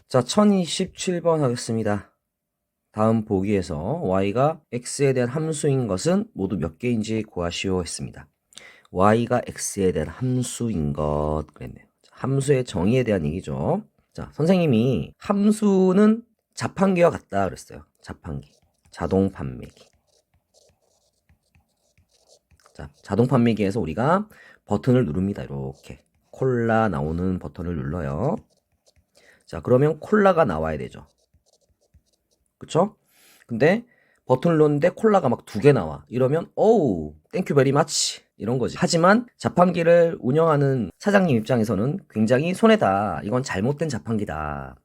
자, 1027번 하겠습니다. 다음 보기에서 y가 x에 대한 함수인 것은 모두 몇 개인지 구하시오 했습니다. y가 x에 대한 함수인 것 그랬네요. 함수의 정의에 대한 얘기죠. 자, 선생님이 함수는 자판기와 같다 그랬어요. 자판기. 자동 판매기. 자, 자동 판매기에서 우리가 버튼을 누릅니다. 이렇게. 콜라 나오는 버튼을 눌러요. 자, 그러면 콜라가 나와야 되죠. 그쵸? 근데 버튼을 눌렀는데 콜라가 막 2개 나와. 이러면 오우 땡큐 베리 마치 이런 거지. 하지만 자판기를 운영하는 사장님 입장에서는 굉장히 손해다. 이건 잘못된 자판기다.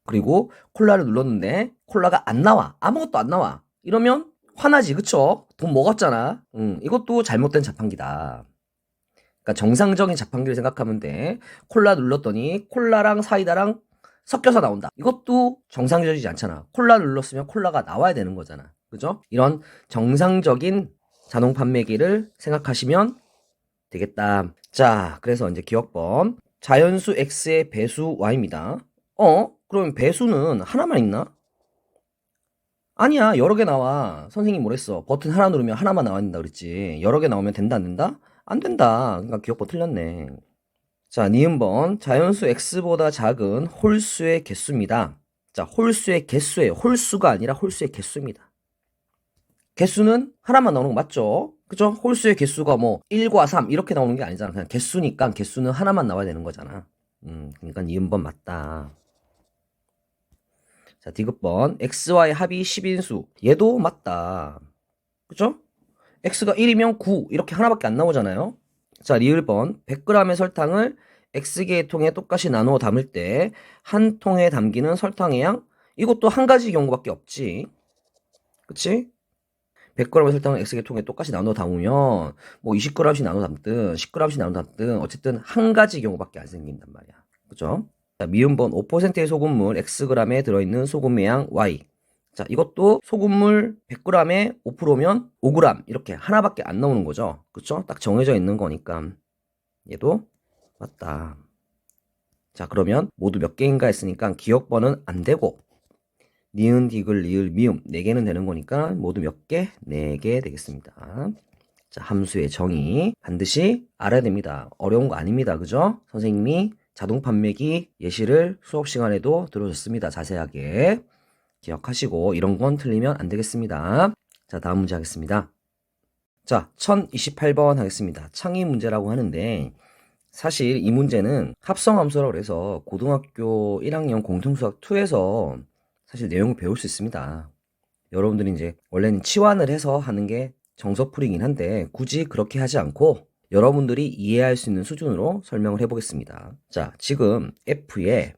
그리고 콜라를 눌렀는데 콜라가 안 나와. 아무것도 안 나와. 이러면 화나지. 그쵸? 돈 먹었잖아. 이것도 잘못된 자판기다. 그러니까 정상적인 자판기를 생각하면 돼. 콜라 눌렀더니 콜라랑 사이다랑 섞여서 나온다. 이것도 정상적이지 않잖아. 콜라 눌렀으면 콜라가 나와야 되는 거잖아. 그죠? 이런 정상적인 자동 판매기를 생각하시면 되겠다. 자, 그래서 이제 기억법. 자연수 x의 배수 y입니다. 그럼 배수는 하나만 있나? 아니야, 여러 개 나와. 선생님 뭐랬어? 버튼 하나 누르면 하나만 나와야 된다 그랬지. 여러 개 나오면 된다, 안 된다? 안 된다. 그러니까 기억법 틀렸네. 자, 니은번. 자연수 x보다 작은 홀수의 개수입니다. 자, 홀수의 개수예요. 홀수가 아니라 홀수의 개수입니다. 개수는 하나만 나오는 거 맞죠? 그죠? 홀수의 개수가 뭐 1과 3 이렇게 나오는 게 아니잖아. 그냥 개수니까 개수는 하나만 나와야 되는 거잖아. 그러니까 니은번 맞다. 자, 디귿번. x와의 합이 10인수. 얘도 맞다. 그죠? x가 1이면 9 이렇게 하나밖에 안 나오잖아요. 자, 리을번. 100g의 설탕을 x개의 통에 똑같이 나누어 담을 때 한 통에 담기는 설탕의 양, 이것도 한 가지 경우밖에 없지. 그치? 100g의 설탕을 x개 통에 똑같이 나누어 담으면 뭐 20g씩 나누어 담든 10g씩 나누어 담든 어쨌든 한 가지 경우밖에 안 생긴단 말이야. 그죠? 자, 미음번. 5%의 소금물 xg에 들어있는 소금의 양 y. 자, 이것도 소금물 100g에 5%면 5g 이렇게 하나밖에 안 나오는 거죠. 그쵸? 딱 정해져 있는 거니까 얘도 맞다. 자, 그러면 모두 몇 개인가 했으니까 기억번은 안 되고 니은, 디귿, 리을, 미음 4개는 되는 거니까 모두 몇 개? 4개 되겠습니다. 자, 함수의 정의 반드시 알아야 됩니다. 어려운 거 아닙니다. 그죠? 선생님이 자동 판매기 예시를 수업 시간에도 들어줬습니다. 자세하게 기억하시고 이런 건 틀리면 안 되겠습니다. 자, 다음 문제 하겠습니다. 자, 1028번 하겠습니다. 창의 문제라고 하는데 사실 이 문제는 합성함수라고 해서 고등학교 1학년 공통수학 2에서 사실 내용을 배울 수 있습니다. 여러분들이 이제 원래는 치환을 해서 하는 게 정석풀이긴 한데 굳이 그렇게 하지 않고 여러분들이 이해할 수 있는 수준으로 설명을 해보겠습니다. 자, 지금 f의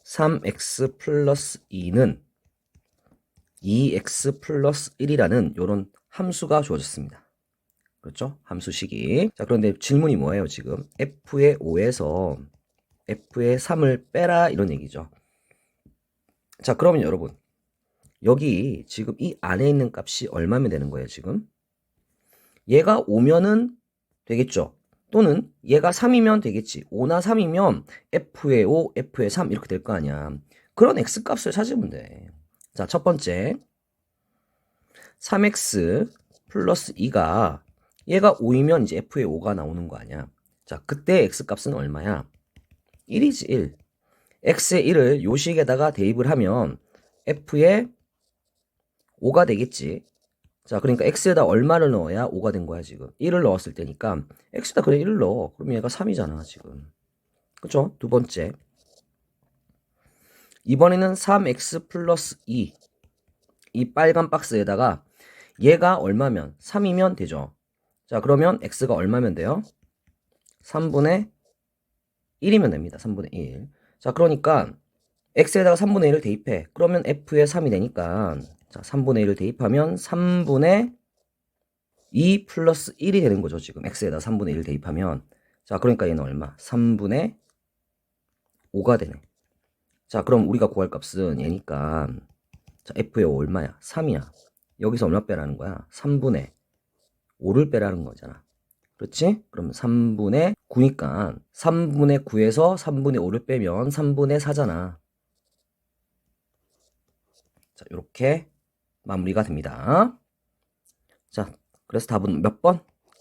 3x 플러스 2는 2x 플러스 1이라는 이런 함수가 주어졌습니다. 그렇죠? 함수식이. 자, 그런데 질문이 뭐예요, 지금? f의 5에서 f의 3을 빼라 이런 얘기죠. 자, 그러면 여러분 여기 지금 이 안에 있는 값이 얼마면 되는 거예요, 지금? 얘가 5면은 되겠죠? 또는 얘가 3이면 되겠지. 5나 3이면 f의 5, f의 3 이렇게 될 거 아니야. 그런 x값을 찾으면 돼. 자, 첫 번째 3x 플러스 2가 얘가 5이면 이제 f의 5가 나오는 거 아니야. 자, 그때 x값은 얼마야? 1이지 1. x의 1을 요식에다가 대입을 하면 f의 5가 되겠지. 자, 그러니까 x에다 얼마를 넣어야 5가 된 거야, 지금. 1을 넣었을 때니까 x에다 그래 1을 넣어. 그럼 얘가 3이잖아, 지금. 그쵸? 두 번째. 이번에는 3x 플러스 2. 이 빨간 박스에다가 얘가 얼마면 3이면 되죠. 자, 그러면 x가 얼마면 돼요? 3분의 1이면 됩니다. 3분의 1. 자, 그러니까 x에다가 3분의 1을 대입해. 그러면 f의 3이 되니까 자, 3분의 1을 대입하면 3분의 2 플러스 1이 되는 거죠. 지금 x에다 3분의 1을 대입하면. 자, 그러니까 얘는 얼마? 3분의 5가 되네. 자, 그럼 우리가 구할 값은 얘니까 자, f의 5 얼마야? 3이야. 여기서 얼마 빼라는 거야? 3분의 5를 빼라는 거잖아. 그렇지? 그럼 3분의 9니까 3분의 9에서 3분의 5를 빼면 3분의 4잖아. 자, 이렇게 마무리가 됩니다. 자, 그래서 답은 몇 번?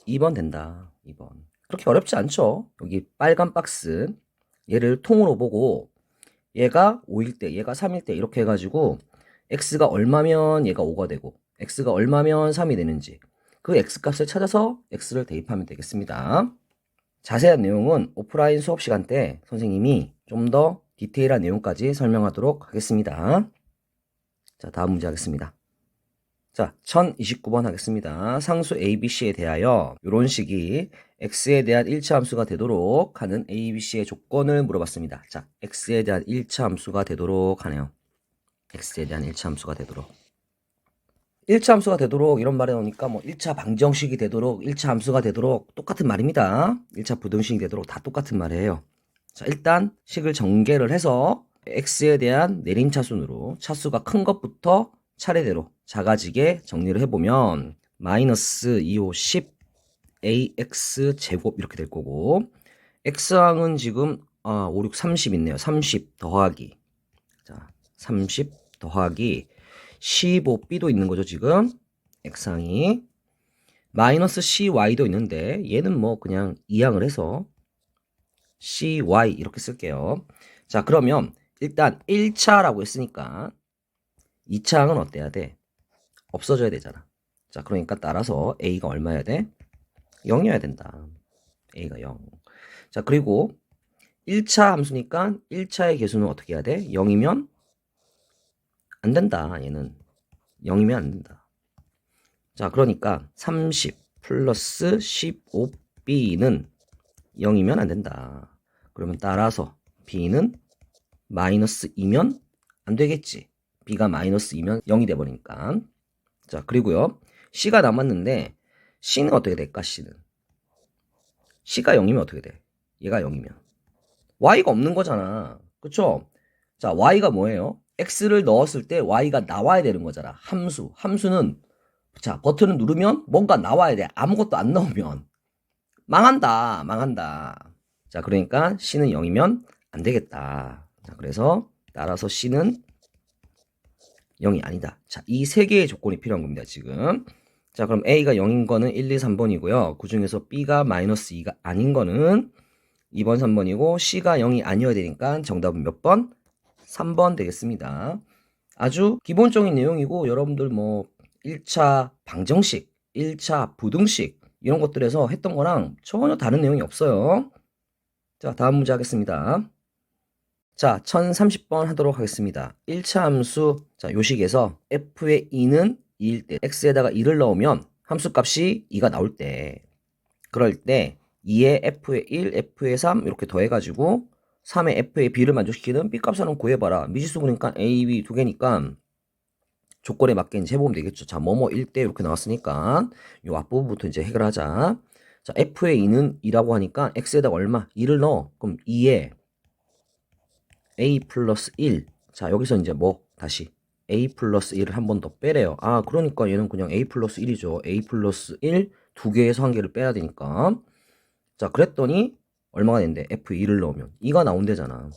2번 된다. 2번. 그렇게 어렵지 않죠? 여기 빨간 박스 얘를 통으로 보고 얘가 5일 때, 얘가 3일 때 이렇게 해가지고 x가 얼마면 얘가 5가 되고 x가 얼마면 3이 되는지 그 x값을 찾아서 x를 대입하면 되겠습니다. 자세한 내용은 오프라인 수업 시간 때 선생님이 좀 더 디테일한 내용까지 설명하도록 하겠습니다. 자, 다음 문제 하겠습니다. 자, 1029번 하겠습니다. 상수 ABC에 대하여 이런 식이 x에 대한 1차 함수가 되도록 하는 ABC의 조건을 물어봤습니다. 자, x에 대한 1차 함수가 되도록 하네요. x에 대한 1차 함수가 되도록. 1차 함수가 되도록 이런 말에 나오니까 뭐 1차 방정식이 되도록 1차 함수가 되도록 똑같은 말입니다. 1차 부등식이 되도록 다 똑같은 말이에요. 자, 일단 식을 전개를 해서 x에 대한 내림차순으로 차수가 큰 것부터 차례대로 작아지게 정리를 해보면 마이너스 2호 10 ax 제곱 이렇게 될 거고 x항은 지금 5, 6, 30 있네요. 30 더하기 자 30 더하기 15b도 있는 거죠. 지금 x항이 마이너스 cy도 있는데 얘는 뭐 그냥 이항을 해서 cy 이렇게 쓸게요. 자, 그러면 일단 1차라고 했으니까 2차항은 어때야 돼? 없어져야 되잖아. 자, 그러니까 따라서 a가 얼마여야 돼? 0이어야 된다. a가 0. 자, 그리고 1차 함수니까 1차의 개수는 어떻게 해야 돼? 0이면 안 된다. 얘는 0이면 안 된다. 자, 그러니까 30 플러스 15b는 0이면 안 된다. 그러면 따라서 b는 마이너스 2면 안 되겠지. b가 마이너스 2면 0이 돼버리니까. 자, 그리고요. c가 남았는데 c는 어떻게 될까? c는 c가 0이면 어떻게 돼? 얘가 0이면 y가 없는 거잖아. 그쵸? 자, y가 뭐예요? x를 넣었을 때 y가 나와야 되는 거잖아. 함수는 자, 버튼을 누르면 뭔가 나와야 돼. 아무것도 안 나오면 망한다. 자, 그러니까 c는 0이면 안 되겠다. 자, 그래서 따라서 c는 0이 아니다. 자, 이 세 개의 조건이 필요한 겁니다, 지금. 자, 그럼 a가 0인 거는 1, 2, 3번이고요. 그 중에서 b가 마이너스 2가 아닌 거는 2번, 3번이고 c가 0이 아니어야 되니까 정답은 몇 번? 3번 되겠습니다. 아주 기본적인 내용이고 여러분들 뭐 1차 방정식, 1차 부등식 이런 것들에서 했던 거랑 전혀 다른 내용이 없어요. 자, 다음 문제 하겠습니다. 자, 1030번 하도록 하겠습니다. 1차 함수, 자, 요식에서 f의 2는 2일 때 x에다가 2를 넣으면 함수값이 2가 나올 때 그럴 때 2에 f의 1, f의 3 이렇게 더해가지고 3에 f의 b를 만족시키는 b값 한번 구해봐라. 미지수분이니까 a, b 두 개니까 조건에 맞게 이제 해보면 되겠죠. 자, 뭐뭐 1대 이렇게 나왔으니까 요 앞부분부터 이제 해결하자. 자, f의 2는 2라고 하니까 x에다가 얼마? 2를 넣어. 그럼 2에 a 플러스 1. 자, 여기서 이제 뭐 다시 a 플러스 1을 한 번 더 빼래요. 아, 그러니까 얘는 그냥 a 플러스 1이죠. a 플러스 1 두 개에서 한 개를 빼야 되니까. 자, 그랬더니 얼마가 된대? f 2를 넣으면 2가 나온대잖아.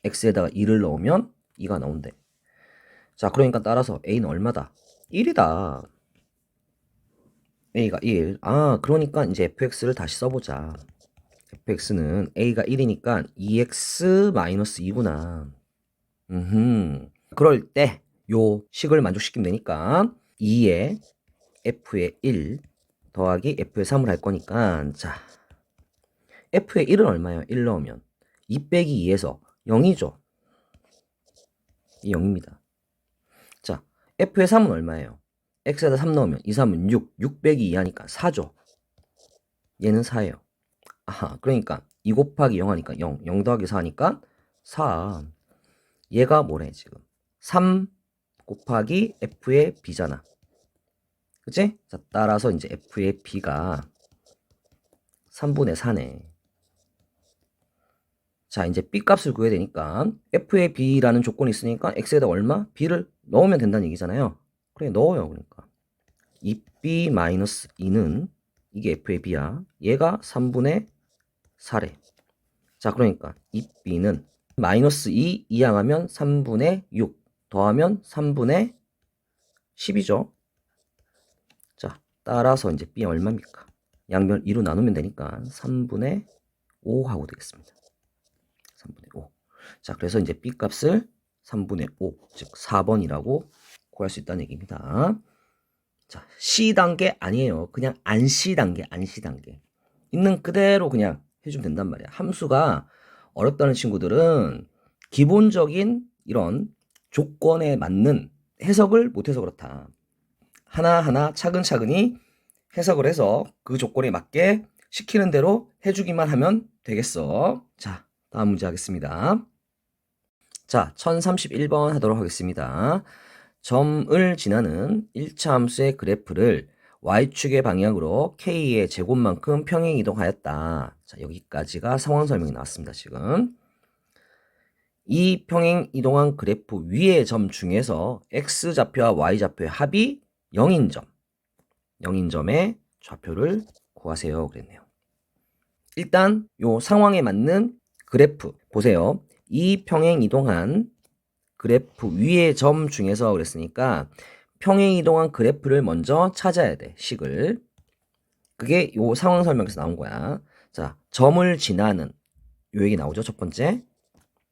x에다가 2를 넣으면 2가 나온대. 자, 그러니까 따라서 a는 얼마다? 1이다. a가 1. 아, 그러니까 이제 fx를 다시 써보자. fx는 a가 1이니까 2x-2구나. 그럴 때 요 식을 만족시키면 되니까 2에 f의 1 더하기 f의 3을 할 거니까 자, f의 1은 얼마예요? 1 넣으면 2 빼기 2에서 0이죠. 이 0입니다. 자, f의 3은 얼마예요? x에다 3 넣으면 2, 3은 6, 6 빼기 2 하니까 4죠. 얘는 4예요. 아하, 그러니까 2 곱하기 0 하니까 0, 0 더하기 4 하니까 4. 얘가 뭐래 지금? 3 곱하기 f의 b잖아. 그치? 자, 따라서 이제 f의 b가 3분의 4네. 자, 이제 b 값을 구해야 되니까 f의 b라는 조건이 있으니까 x에다 얼마? b를 넣으면 된다는 얘기잖아요. 그래, 넣어요. 그러니까 2b-2는 이게 f의 b야. 얘가 3분의 4래. 자, 그러니까 이 b는 마이너스 2 이항하면 3분의 6 더하면 3분의 10이죠. 자, 따라서 이제 b는 얼마입니까? 양변 2로 나누면 되니까 3분의 5 하고 되겠습니다. 3분의 5. 자, 그래서 이제 b 값을 3분의 5, 즉 4번이라고 구할 수 있다는 얘기입니다. 자, C 단계 아니에요. 그냥 안 C 단계, 안 C 단계. 있는 그대로 그냥 해주면 된단 말이야. 함수가 어렵다는 친구들은 기본적인 이런 조건에 맞는 해석을 못해서 그렇다. 하나하나 차근차근히 해석을 해서 그 조건에 맞게 시키는 대로 해주기만 하면 되겠어. 자, 다음 문제 하겠습니다. 자, 1031번 하도록 하겠습니다. 점을 지나는 1차 함수의 그래프를 y축의 방향으로 k의 제곱만큼 평행 이동하였다. 자, 여기까지가 상황 설명이 나왔습니다. 지금 이 평행 이동한 그래프 위의 점 중에서 x좌표와 y좌표의 합이 0인 점, 0인 점의 좌표를 구하세요. 그랬네요. 일단 요 상황에 맞는 그래프 보세요. 이 평행 이동한 그래프 위의 점 중에서 그랬으니까 평행 이동한 그래프를 먼저 찾아야 돼. 식을. 그게 요 상황 설명에서 나온 거야. 자, 점을 지나는 요 얘기 나오죠. 첫 번째.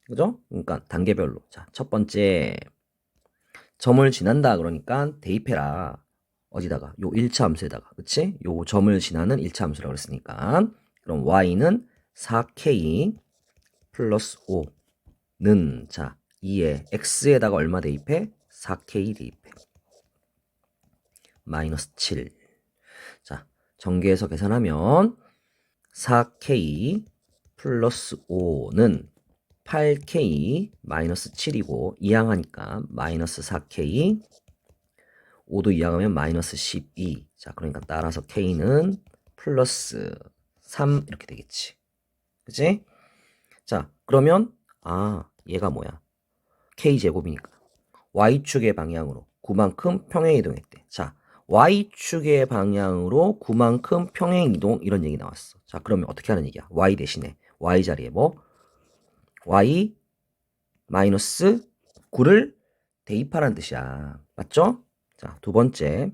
그죠? 그러니까 단계별로. 자, 첫 번째 점을 지난다 그러니까 대입해라. 어디다가? 요 1차 함수에다가. 그치? 요 점을 지나는 1차 함수라고 그랬으니까 그럼 y는 4k 플러스 5는 자 2에 x에다가 얼마 대입해? 4k 대입해. 마이너스 7. 자, 전개해서 계산하면 4k 플러스 5는 8k 마이너스 7이고 이항하니까 마이너스 4k 5도 이항하면 마이너스 12. 자, 그러니까 따라서 k는 플러스 3 이렇게 되겠지. 그치? 자, 그러면 얘가 뭐야? k제곱이니까 y축의 방향으로 9만큼 평행이동했대. 자, y축의 방향으로 9만큼 평행이동 이런 얘기 나왔어. 자, 그러면 어떻게 하는 얘기야? y 대신에 y 자리에 뭐? y 마이너스 9를 대입하라는 뜻이야. 맞죠? 자, 두 번째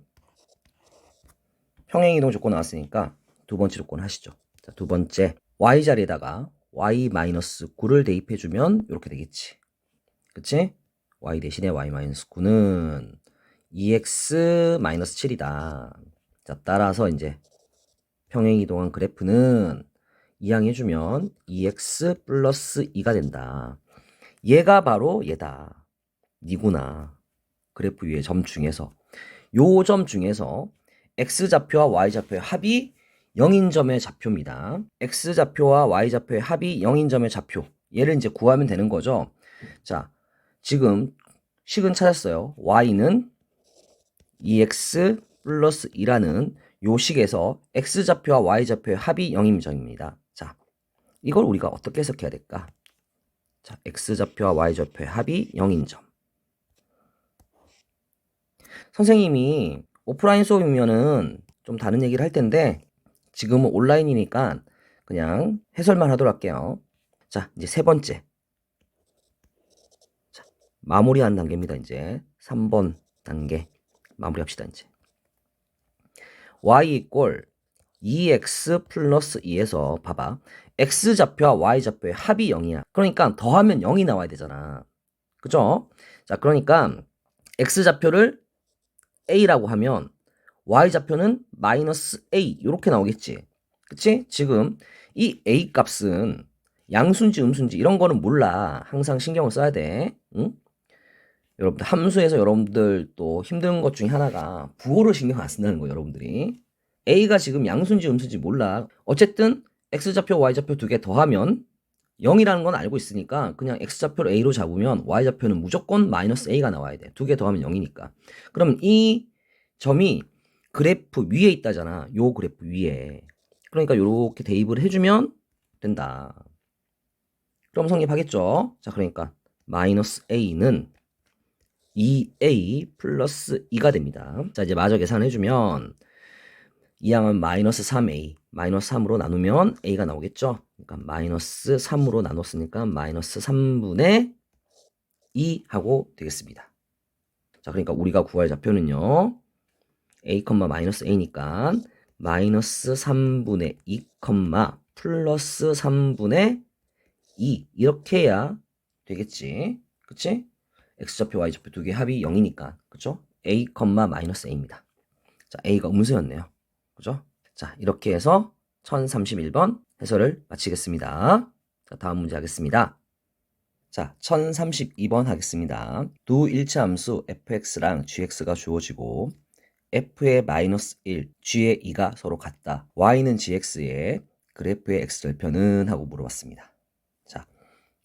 평행이동 조건 나왔으니까 두 번째 조건 하시죠. 자, 두 번째 y 자리에다가 y 마이너스 9를 대입해주면 이렇게 되겠지. 그치? y 대신에 y 마이너스 9는 2x 마이너스 7이다. 자, 따라서 이제 평행이동한 그래프는 이항해주면 2x 플러스 2가 된다. 얘가 바로 얘다. 니구나. 그래프 위의 점 중에서 요 점 중에서 x좌표와 y좌표의 합이 0인 점의 좌표입니다. x좌표와 y좌표의 합이 0인 점의 좌표. 얘를 이제 구하면 되는 거죠. 자, 지금 식은 찾았어요. y는 2x 플러스 2라는 요 식에서 x좌표와 y좌표의 합이 0인 점입니다. 자, 이걸 우리가 어떻게 해석해야 될까? 자, x좌표와 y좌표의 합이 0인 점. 선생님이 오프라인 수업이면은 좀 다른 얘기를 할 텐데 지금은 온라인이니까 그냥 해설만 하도록 할게요. 자, 이제 세 번째. 자, 마무리하는 단계입니다. 이제 3번 단계 마무리합시다. 이제 y 이꼴 2x 플러스 2에서 봐봐. x좌표와 y좌표의 합이 0이야. 그러니까 더하면 0이 나와야 되잖아. 그죠? 자, 그러니까 x좌표를 a라고 하면 y좌표는 마이너스 a 이렇게 나오겠지. 그치? 지금 이 a 값은 양수인지 음수인지 이런 거는 몰라. 항상 신경을 써야 돼. 응? 여러분들 함수에서 여러분들 또 힘든 것 중에 하나가 부호를 신경 안 쓴다는 거예요. 여러분들이 a가 지금 양수인지 음수인지 몰라. 어쨌든 x좌표 y좌표 두 개 더하면 0이라는 건 알고 있으니까 그냥 x좌표를 a로 잡으면 y좌표는 무조건 마이너스 a가 나와야 돼. 두 개 더하면 0이니까. 그럼 이 점이 그래프 위에 있다잖아. 요 그래프 위에. 그러니까 요렇게 대입을 해주면 된다. 그럼 성립하겠죠? 자, 그러니까 마이너스 a는 2a 플러스 2가 됩니다. 자, 이제 마저 계산해주면 2항은 마이너스 3a, 마이너스 3으로 나누면 a가 나오겠죠? 그러니까 마이너스 3으로 나눴으니까 마이너스 3분의 2 하고 되겠습니다. 자, 그러니까 우리가 구할 좌표는요. a, 마이너스 a니까 마이너스 3분의 2, 플러스 3분의 2 이렇게 해야 되겠지. 그치? x좌표, y좌표 두 개 합이 0이니까. 그쵸? a, 마이너스 a입니다. 자, a가 음수였네요. 그죠? 자, 이렇게 해서 1031번 해설을 마치겠습니다. 자, 다음 문제 하겠습니다. 자, 1032번 하겠습니다. 두 일체함수 fx랑 gx가 주어지고 f의 마이너스 1, g의 2가 서로 같다. y는 gx의 그래프의 x절편은 하고 물어봤습니다. 자,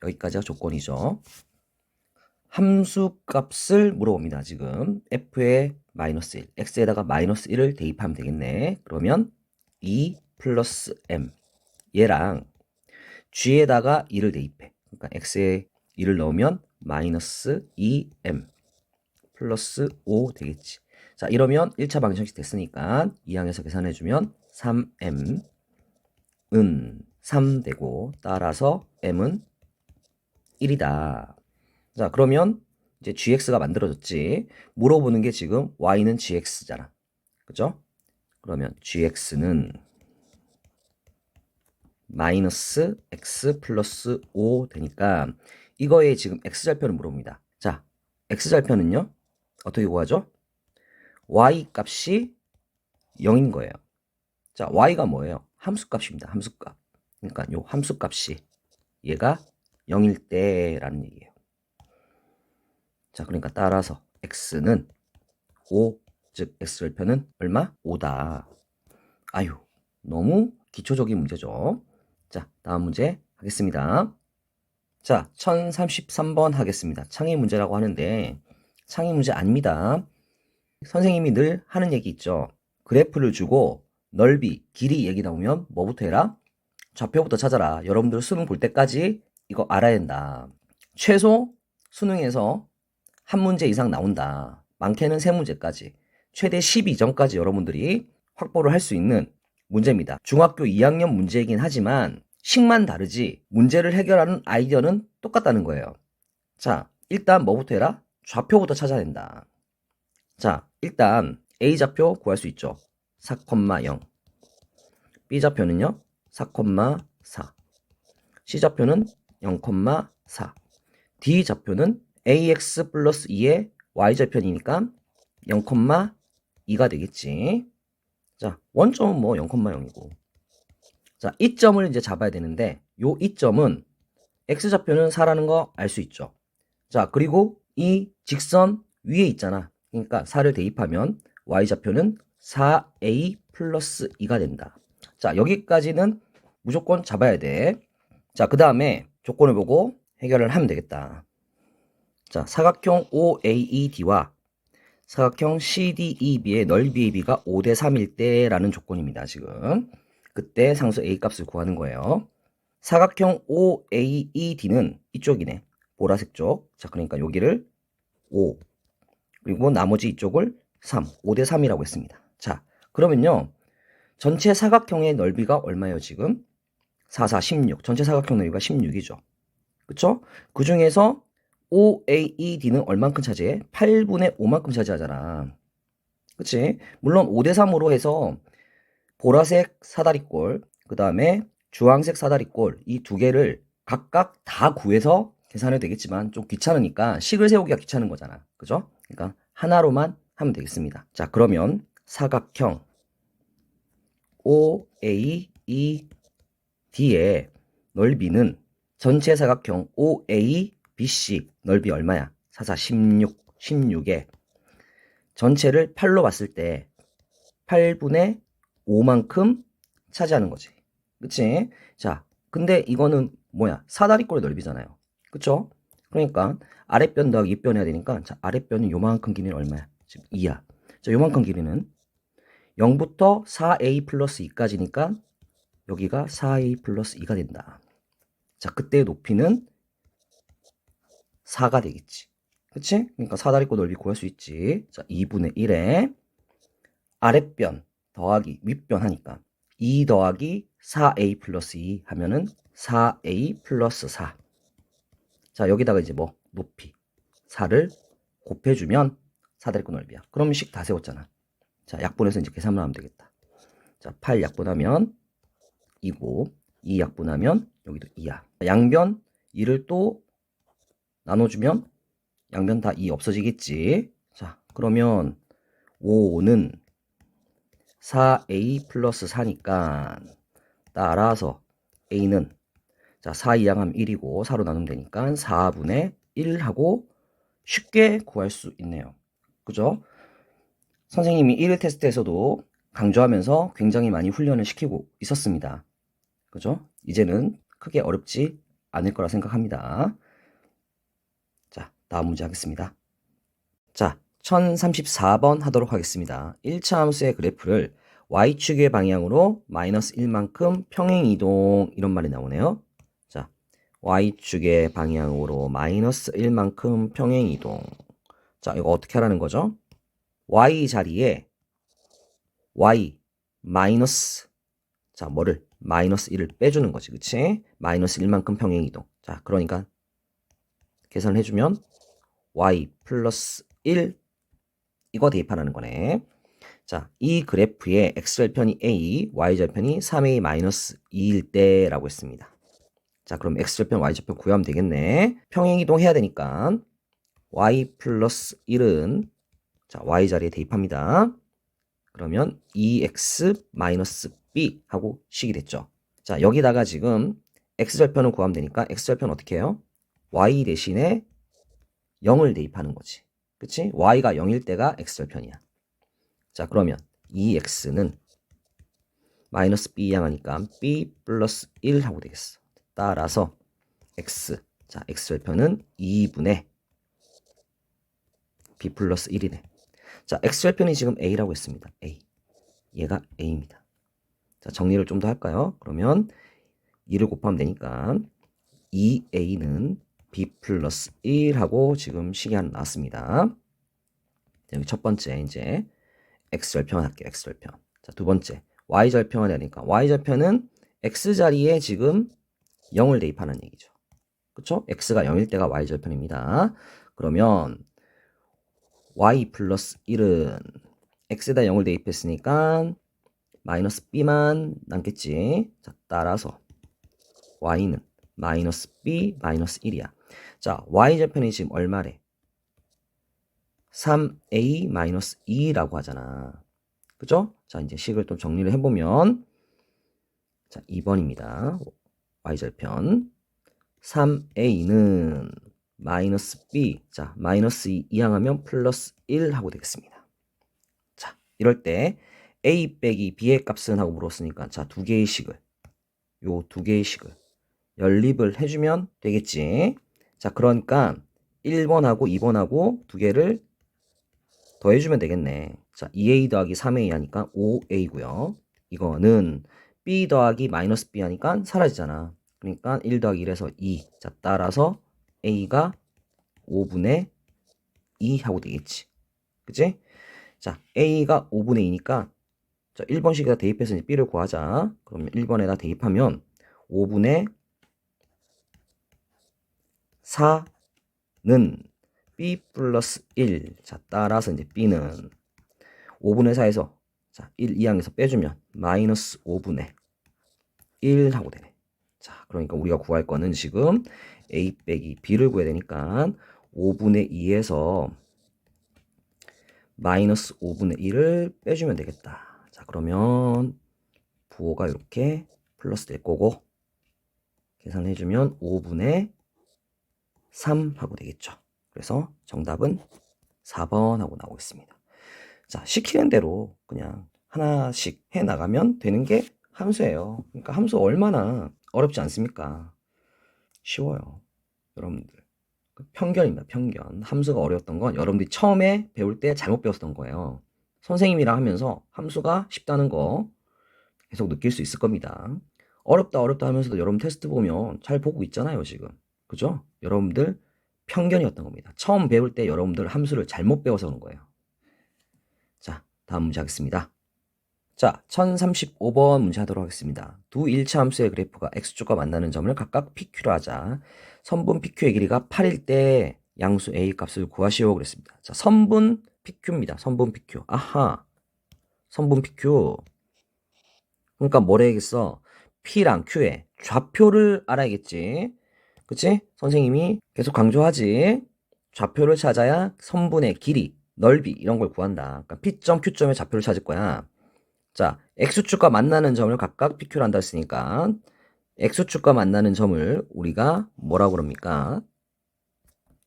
여기까지가 조건이죠. 함수 값을 물어봅니다. 지금 f의 마이너스 1, x에다가 마이너스 1을 대입하면 되겠네. 그러면 2 플러스 m 얘랑 g에다가 2를 대입해. 그러니까 x에 2를 넣으면 마이너스 2m 플러스 5 되겠지. 자, 이러면 1차 방정식 됐으니까 2항에서 계산해주면 3m은 3 되고 따라서 m은 1이다. 자, 그러면 이제 gx가 만들어졌지. 물어보는 게 지금 y는 gx잖아. 그죠? 그러면 gx는 마이너스 x 플러스 5 되니까 이거에 지금 x절편을 물어봅니다. 자, x절편은요. 어떻게 구하죠? y 값이 0인 거예요. 자, y가 뭐예요? 함수값입니다. 함수값. 그러니까 요 함수값이 얘가 0일 때라는 얘기예요. 자, 그러니까 따라서 x는 5, 즉 x절편은 얼마? 5다. 아유, 너무 기초적인 문제죠. 자, 다음 문제 하겠습니다. 자, 1033번 하겠습니다. 창의 문제라고 하는데 창의 문제 아닙니다. 선생님이 늘 하는 얘기 있죠. 그래프를 주고 넓이, 길이 얘기 나오면 뭐부터 해라? 좌표부터 찾아라. 여러분들 수능 볼 때까지 이거 알아야 된다. 최소 수능에서 한 문제 이상 나온다. 많게는 3문제까지. 최대 12점까지 여러분들이 확보를 할 수 있는 문제입니다. 중학교 2학년 문제이긴 하지만 식만 다르지 문제를 해결하는 아이디어는 똑같다는 거예요. 자, 일단 뭐부터 해라? 좌표부터 찾아야 된다. 자, 일단 A좌표 구할 수 있죠. 4,0. B좌표는요. 4,4. C좌표는 0,4. D좌표는 AX 플러스 2의 Y좌표니까 0,2가 되겠지. 자, 원점은 뭐 0,0이고. 자, 이 점을 이제 잡아야 되는데 요 이점은 X좌표는 4라는 거 알 수 있죠. 자, 그리고 이 직선 위에 있잖아. 그러니까 4를 대입하면 Y좌표는 4A 플러스 2가 된다. 자, 여기까지는 무조건 잡아야 돼. 자, 그 다음에 조건을 보고 해결을 하면 되겠다. 자, 사각형 OAED와 사각형 CDEB의 넓이의 비가 5대 3일 때라는 조건입니다. 지금 그때 상수 A 값을 구하는 거예요. 사각형 OAED는 이쪽이네. 보라색 쪽. 자, 그러니까 여기를 5 그리고 나머지 이쪽을 3, 5대 3이라고 했습니다. 자, 그러면요. 전체 사각형의 넓이가 얼마예요, 지금? 4, 4, 16. 전체 사각형 넓이가 16이죠. 그쵸? 그 중에서 OAED는 얼만큼 차지해? 8분의 5만큼 차지하잖아. 그치? 물론 5대 3으로 해서 보라색 사다리꼴, 그 다음에 주황색 사다리꼴 이 두 개를 각각 다 구해서 계산해도 되겠지만 좀 귀찮으니까 식을 세우기가 귀찮은 거잖아. 그죠? 그러니까 하나로만 하면 되겠습니다. 자, 그러면 사각형 OAED의 넓이는 전체 사각형 OABC 넓이 얼마야? 4, 4, 16, 16에 전체를 8로 봤을 때 8분의 5만큼 차지하는 거지. 그치? 자, 근데 이거는 뭐야? 사다리꼴의 넓이잖아요. 그쵸? 그러니까 아랫변 더하기 윗변 해야 되니까 자, 아랫변은 요만큼 길이는 얼마야? 지금 2야. 자, 요만큼 길이는 0부터 4a 플러스 2까지니까 여기가 4a 플러스 2가 된다. 자, 그때 높이는 4가 되겠지. 그치? 그러니까 사다리꼴 넓이 구할 수 있지. 자, 2분의 1에 아랫변 더하기 윗변하니까 2 더하기 4a 플러스 2 하면은 4a 플러스 4. 자, 여기다가 이제 뭐 높이 4를 곱해주면 4대립구 넓이야. 그러면 식 다 세웠잖아. 자, 약분해서 이제 계산만 하면 되겠다. 자, 8 약분하면 2고 2 약분하면 여기도 2야. 양변 2를 또 나눠주면 양변 다 2 없어지겠지. 자, 그러면 5는 4a 플러스 4니까 따라서 a는 자 4 이항하면 1이고 4로 나누면 되니까 4분의 1하고 쉽게 구할 수 있네요. 그죠? 선생님이 1일 테스트에서도 강조하면서 굉장히 많이 훈련을 시키고 있었습니다. 그죠? 이제는 크게 어렵지 않을 거라 생각합니다. 자, 다음 문제 하겠습니다. 자, 1034번 하도록 하겠습니다. 1차 함수의 그래프를 y축의 방향으로 마이너스 1만큼 평행이동 이런 말이 나오네요. 자, y축의 방향으로 마이너스 1만큼 평행이동. 자, 이거 어떻게 하라는 거죠? y 자리에 y 마이너스 자, 뭐를? 마이너스 1을 빼주는 거지. 그치? 마이너스 1만큼 평행이동. 자, 그러니까 계산을 해주면 y 플러스 1 이거 대입하라는 거네. 자, 이 그래프의 x절편이 a, y절편이 3a 마이너스 2일 때라고 했습니다. 자, 그럼 x절편, y절편 구하면 되겠네. 평행이동 해야 되니까 y 플러스 1은 자, y 자리에 대입합니다. 그러면 2x 마이너스 b 하고 식이 됐죠. 자, 여기다가 지금 x절편을 구하면 되니까 x절편 어떻게 해요? y 대신에 0을 대입하는 거지. 그치? y가 0일 때가 x절편이야. 자, 그러면 2x는 마이너스 b 향하니까 b 플러스 1 하고 되겠어. 따라서 x. 자, x절편은 2분의 b 플러스 1이네. 자, x절편이 지금 a라고 했습니다. a. 얘가 a입니다. 자, 정리를 좀 더 할까요? 그러면 2를 곱하면 되니까 2a는 b 플러스 1하고 지금 식이 하나 나왔습니다. 여기 첫 번째 이제 x절편 할게요. x절편. 자, 두 번째 y절편을 하니까 y절편은 x자리에 지금 0을 대입하는 얘기죠. 그쵸? x가 0일 때가 y절편입니다. 그러면 y 플러스 1은 x에다 0을 대입했으니까 마이너스 b만 남겠지. 자, 따라서 y는 마이너스 b 마이너스 1이야. 자, y절편이 지금 얼마래? 3a 마이너스 2라고 하잖아. 그죠? 자, 이제 식을 좀 정리를 해보면 자, 2번입니다. y절편 3a는 마이너스 b 자, 마이너스 2 이항하면 플러스 1 하고 되겠습니다. 자, 이럴 때 a 빼기 b의 값은 하고 물었으니까 자, 두 개의 식을 요 두 개의 식을 연립을 해주면 되겠지. 자, 그러니까 1번하고 2번하고 두 개를 더해주면 되겠네. 자, 2a 더하기 3a 하니까 5a고요. 이거는 b 더하기 마이너스 b 하니까 사라지잖아. 그러니까 1 더하기 1에서 2. 자, 따라서 a가 5분의 2 하고 되겠지. 그치? 자, a가 5분의 2니까 자, 1번식에다 대입해서 이제 b를 구하자. 그러면 1번에다 대입하면 5분의 4는 b 플러스 1. 자, 따라서 이제 b는 5분의 4에서 자, 1 이항에서 빼주면 마이너스 5분의 1 하고 되네. 자, 그러니까 우리가 구할 거는 지금 a 빼기 b를 구해야 되니까 5분의 2에서 마이너스 5분의 1을 빼주면 되겠다. 자, 그러면 부호가 이렇게 플러스 될 거고 계산해주면 5분의 3 하고 되겠죠. 그래서 정답은 4번 하고 나오겠습니다. 자, 시키는 대로 그냥 하나씩 해 나가면 되는 게 함수예요. 그러니까 함수 얼마나 어렵지 않습니까? 쉬워요. 여러분들. 편견입니다. 편견. 함수가 어려웠던 건 여러분들이 처음에 배울 때 잘못 배웠던 거예요. 선생님이랑 하면서 함수가 쉽다는 거 계속 느낄 수 있을 겁니다. 어렵다 어렵다 하면서도 여러분 테스트 보면 잘 보고 있잖아요, 지금. 그죠? 여러분들 편견이었던 겁니다. 처음 배울 때 여러분들 함수를 잘못 배워서 그런 거예요. 자, 다음 문제 하겠습니다. 자, 1035번 문제 하도록 하겠습니다. 두 일차 함수의 그래프가 x축과 만나는 점을 각각 PQ로 하자. 선분 PQ의 길이가 8일 때 양수 A 값을 구하시오 그랬습니다. 자, 선분 PQ입니다. 선분 PQ. 아하. 선분 PQ. 그러니까 뭐라 해야겠어? P랑 Q의 좌표를 알아야겠지. 그치? 선생님이 계속 강조하지. 좌표를 찾아야 선분의 길이, 넓이 이런 걸 구한다. 그러니까 P점, Q점의 좌표를 찾을 거야. 자, X축과 만나는 점을 각각 PQ로 한다 했으니까 X축과 만나는 점을 우리가 뭐라고 그럽니까?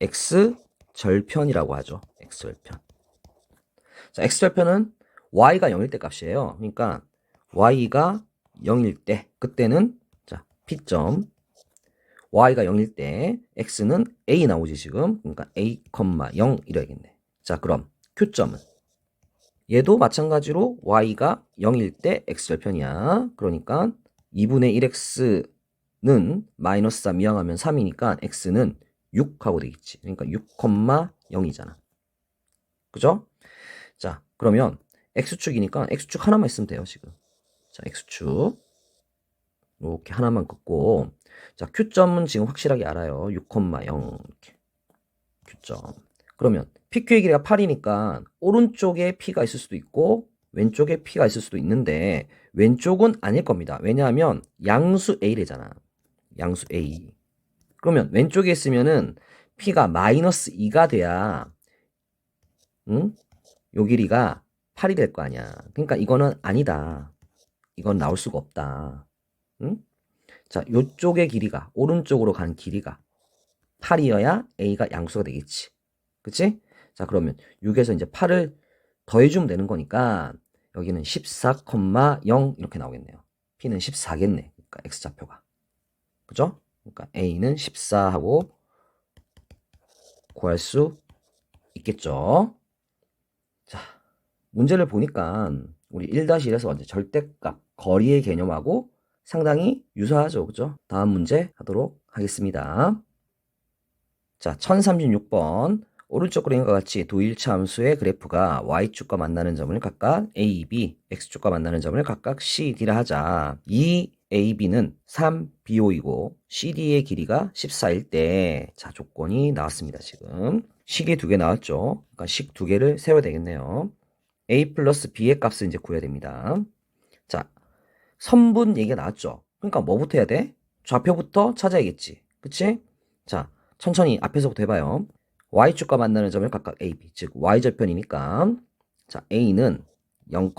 X절편이라고 하죠. X절편. 자, X절편은 Y가 0일 때 값이에요. 그러니까 Y가 0일 때 그때는 자, P점 Y가 0일 때 X는 A 나오지 지금. 그러니까 A, 0 이래야겠네. 자, 그럼 Q점은 얘도 마찬가지로 y가 0일 때 x절편이야. 그러니까 2분의 1x는 마이너스 3 이항하면 3이니까 x는 6하고 되겠지. 그러니까 6,0이잖아. 그죠? 자, 그러면 x축이니까 x축 하나만 있으면 돼요, 지금. 자, x축. 이렇게 하나만 긋고 자, q점은 지금 확실하게 알아요. 6,0 이렇게. q점. 그러면 PQ의 길이가 8이니까 오른쪽에 P가 있을 수도 있고 왼쪽에 P가 있을 수도 있는데 왼쪽은 아닐 겁니다. 왜냐하면 양수 A래잖아. 양수 A. 그러면 왼쪽에 있으면은 P가 마이너스 2가 돼야 응? 요 길이가 8이 될 거 아니야. 그러니까 이거는 아니다. 이건 나올 수가 없다. 응? 자, 요쪽의 길이가 오른쪽으로 간 길이가 8이어야 A가 양수가 되겠지. 그치? 자, 그러면 6에서 이제 8을 더해주면 되는 거니까 여기는 14,0 이렇게 나오겠네요. P는 14겠네. 그러니까 X좌표가. 그죠? 그러니까 A는 14하고 구할 수 있겠죠? 자, 문제를 보니까 우리 1-1에서 완전 절대값, 거리의 개념하고 상당히 유사하죠. 그죠? 다음 문제 하도록 하겠습니다. 자, 1036번. 오른쪽 그림과 같이 두 일차 함수의 그래프가 y축과 만나는 점을 각각 a, b, x축과 만나는 점을 각각 c, d라 하자. 이 a, b는 3, b, 5이고 cd의 길이가 14일 때 자, 조건이 나왔습니다. 지금 식이 두 개 나왔죠. 그러니까 식 두 개를 세워야 되겠네요. a 플러스 b의 값을 이제 구해야 됩니다. 자, 선분 얘기가 나왔죠. 그러니까 뭐부터 해야 돼? 좌표부터 찾아야겠지. 그치? 자, 천천히 앞에서부터 해봐요. y축과 만나는 점을 각각 a, b, 즉 y절편이니까 자, a는 0,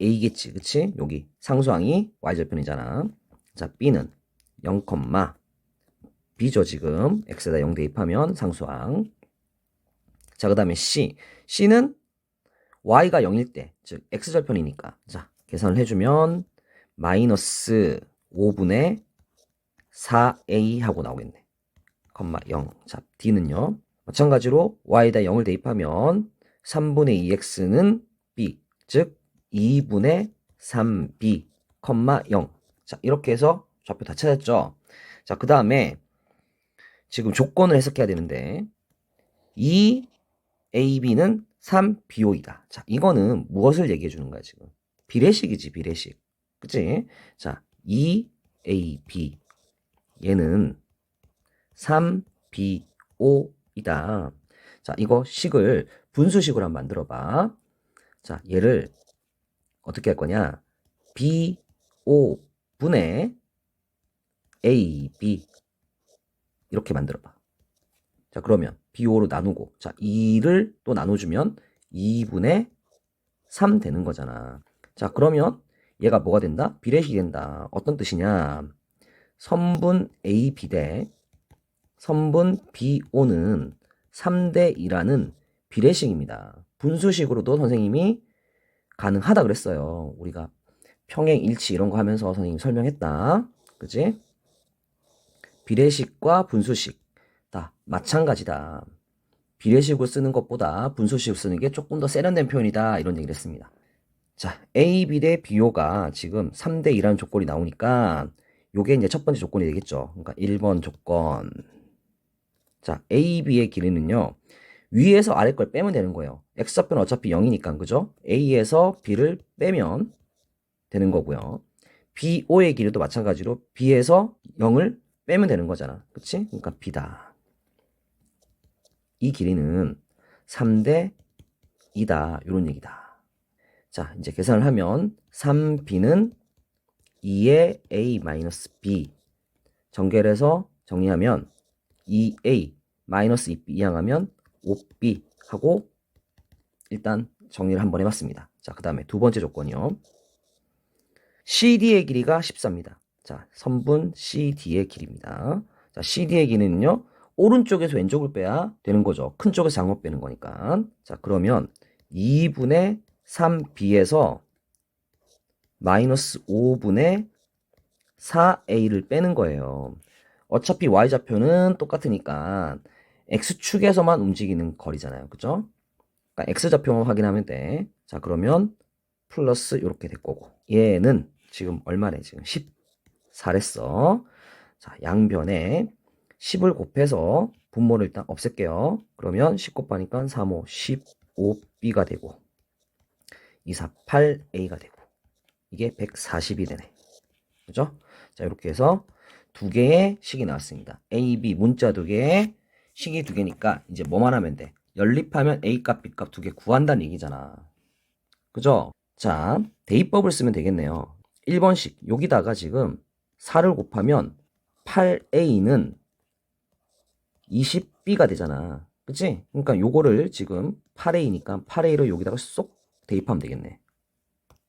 a겠지. 그치? 여기 상수항이 y절편이잖아. 자, b는 0, b죠 지금. x에다 0 대입하면 상수항. 자, 그 다음에 c는 y가 0일 때, 즉 x절편이니까 자, 계산을 해주면 마이너스 5분의 4a 하고 나오겠네. 0. 자, d는요. 마찬가지로 y에다 0을 대입하면 3분의 2x는 b, 즉 2분의 3b, 0. 자, 이렇게 해서 좌표 다 찾았죠. 자, 그 다음에 지금 조건을 해석해야 되는데 2ab는 3b5이다. 자, 이거는 무엇을 얘기해 주는 거야, 지금? 비례식이지, 비례식. 그치? 자, 2ab 얘는 3b5이다. 자, 이거 식을 분수식으로 한번 만들어 봐. 자, 얘를 어떻게 할 거냐? b5분의 ab 이렇게 만들어 봐. 자, 그러면 b5로 나누고 자, 2를 또 나눠주면 2분의 3 되는 거잖아. 자, 그러면 얘가 뭐가 된다? 비례식이 된다. 어떤 뜻이냐? 선분 AB 대 선분 BO는 3대 2라는 비례식입니다. 분수식으로도 선생님이 가능하다 그랬어요. 우리가 평행 일치 이런 거 하면서 선생님이 설명했다. 그지? 비례식과 분수식 다 마찬가지다. 비례식으로 쓰는 것보다 분수식으로 쓰는 게 조금 더 세련된 표현이다. 이런 얘기를 했습니다. 자, A, B 대 BO가 지금 3대 2라는 조건이 나오니까 요게 이제 첫 번째 조건이 되겠죠. 그러니까 1번 조건. 자, A, B의 길이는요. 위에서 아래 걸 빼면 되는 거예요. x좌표는 어차피 0이니까, 그죠? a에서 b를 빼면 되는 거고요. BO의 길이도 마찬가지로 B에서 0을 빼면 되는 거잖아. 그치? 그러니까 B다. 이 길이는 3대 2다. 이런 얘기다. 자, 이제 계산을 하면 3B는 2의 A-B. 정계를 해서 정리하면 2A 마이너스 2B 이항하면 5B 하고 일단 정리를 한번 해봤습니다. 자, 그 다음에 두 번째 조건이요. CD의 길이가 14입니다. 자, 선분 CD의 길이입니다. 자, CD의 길이는요, 오른쪽에서 왼쪽을 빼야 되는 거죠. 큰 쪽에서 작은 거 빼는 거니까. 자, 그러면 2분의 3B에서 마이너스 5분의 4A를 빼는 거예요. 어차피 Y좌표는 똑같으니까 X축에서만 움직이는 거리잖아요. 그죠? 그러니까 X좌표만 확인하면 돼. 자, 그러면 플러스 이렇게 될 거고. 얘는 지금 얼마래? 지금 14랬어. 자, 양변에 10을 곱해서 분모를 일단 없앨게요. 그러면 10 곱하니까 3, 5, 15B가 되고 2, 4, 8A가 되고 이게 140이 되네. 그죠? 자, 이렇게 해서 두 개의 식이 나왔습니다. A, B 문자 두 개에 식이 두 개니까 이제 뭐만 하면 돼? 연립하면 A 값, B 값 두 개 구한다는 얘기잖아. 그죠? 자, 대입법을 쓰면 되겠네요. 1번식 여기다가 지금 4를 곱하면 8A는 20B가 되잖아. 그치? 그러니까 요거를 지금 8A니까 8A를 여기다가 쏙 대입하면 되겠네.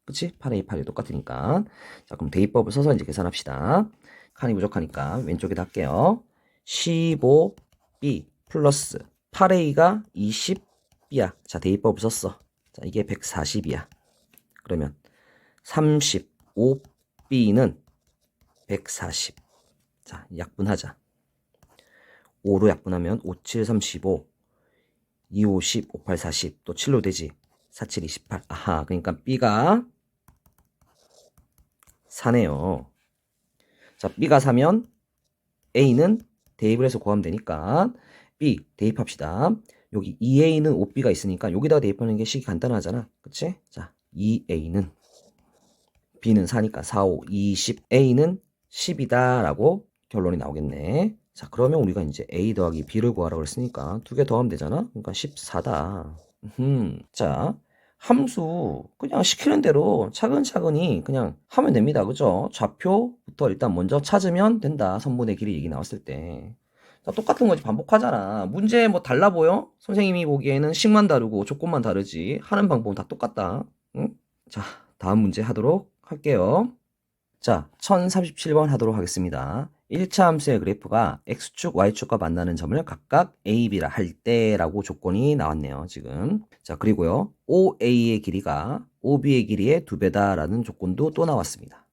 그치? 8A, 8A 똑같으니까. 자, 그럼 대입법을 써서 이제 계산합시다. 칸이 부족하니까 왼쪽에다 할게요. 15B 플러스 8A가 20B야. 자, 대입법을 썼어. 자, 이게 140이야. 그러면 35B는 140. 자, 약분하자. 5로 약분하면 5, 7, 35, 2, 5, 10, 5, 8, 40. 또 7로 되지. 4, 7, 28. 아하, 그러니까 B가 4네요. 자, B가 4면 A는 대입을 해서 구하면 되니까 B 대입합시다. 여기 2A는 5B가 있으니까 여기다가 대입하는 게 식이 간단하잖아. 그치? 자, 2A는 B는 4니까 4, 5, 20. A는 10이다 라고 결론이 나오겠네. 자, 그러면 우리가 이제 A 더하기 B를 구하라고 했으니까 두 개 더하면 되잖아. 그러니까 14다. 자, 함수 그냥 시키는 대로 차근차근히 그냥 하면 됩니다. 그죠? 좌표부터 일단 먼저 찾으면 된다. 선분의 길이 얘기 나왔을 때. 자, 똑같은 거지. 반복하잖아. 문제 뭐 달라 보여? 선생님이 보기에는 식만 다르고 조건만 다르지. 하는 방법은 다 똑같다. 응? 자, 다음 문제 하도록 할게요. 자, 1037번 하도록 하겠습니다. 1차 함수의 그래프가 X축, Y축과 만나는 점을 각각 A, B라 할 때라고 조건이 나왔네요, 지금. 자, 그리고요, OA의 길이가 OB의 길이의 2배다 라는 조건도 또 나왔습니다.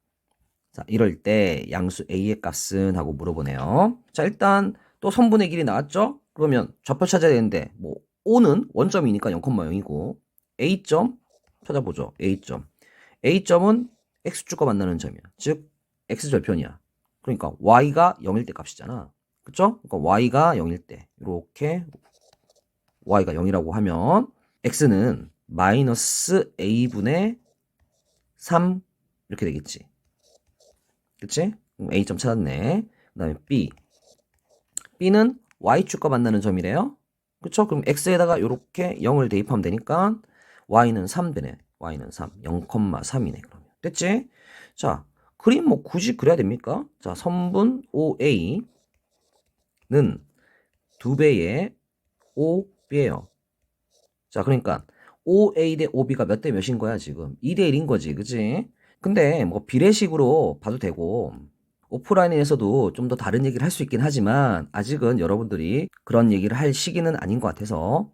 자, 이럴 때 양수 A의 값은 하고 물어보네요. 자, 일단 또 선분의 길이 나왔죠? 그러면 좌표 찾아야 되는데, 뭐, O는 원점이니까 0,0이고, A점 찾아보죠, A점. A점은 X축과 만나는 점이야. 즉, X절편이야. 그러니까 Y가 0일 때 값이잖아. 그쵸? 그러니까 Y가 0일 때 이렇게 Y가 0이라고 하면 X는 마이너스 A분의 3 이렇게 되겠지. 그치? 그럼 A점 찾았네. 그 다음에 B. B는 Y축과 만나는 점이래요. 그쵸? 그럼 X에다가 이렇게 0을 대입하면 되니까 Y는 3 되네. Y는 3. 0,3이네. 그러면. 됐지? 자, 그림 뭐 굳이 그려야 됩니까? 자, 선분 OA는 2배의 OB예요. 자, 그러니까 OA 대 OB가 몇 대 몇인 거야, 지금? 2대 1인 거지, 그치? 근데 뭐 비례식으로 봐도 되고 오프라인에서도 좀 더 다른 얘기를 할 수 있긴 하지만 아직은 여러분들이 그런 얘기를 할 시기는 아닌 것 같아서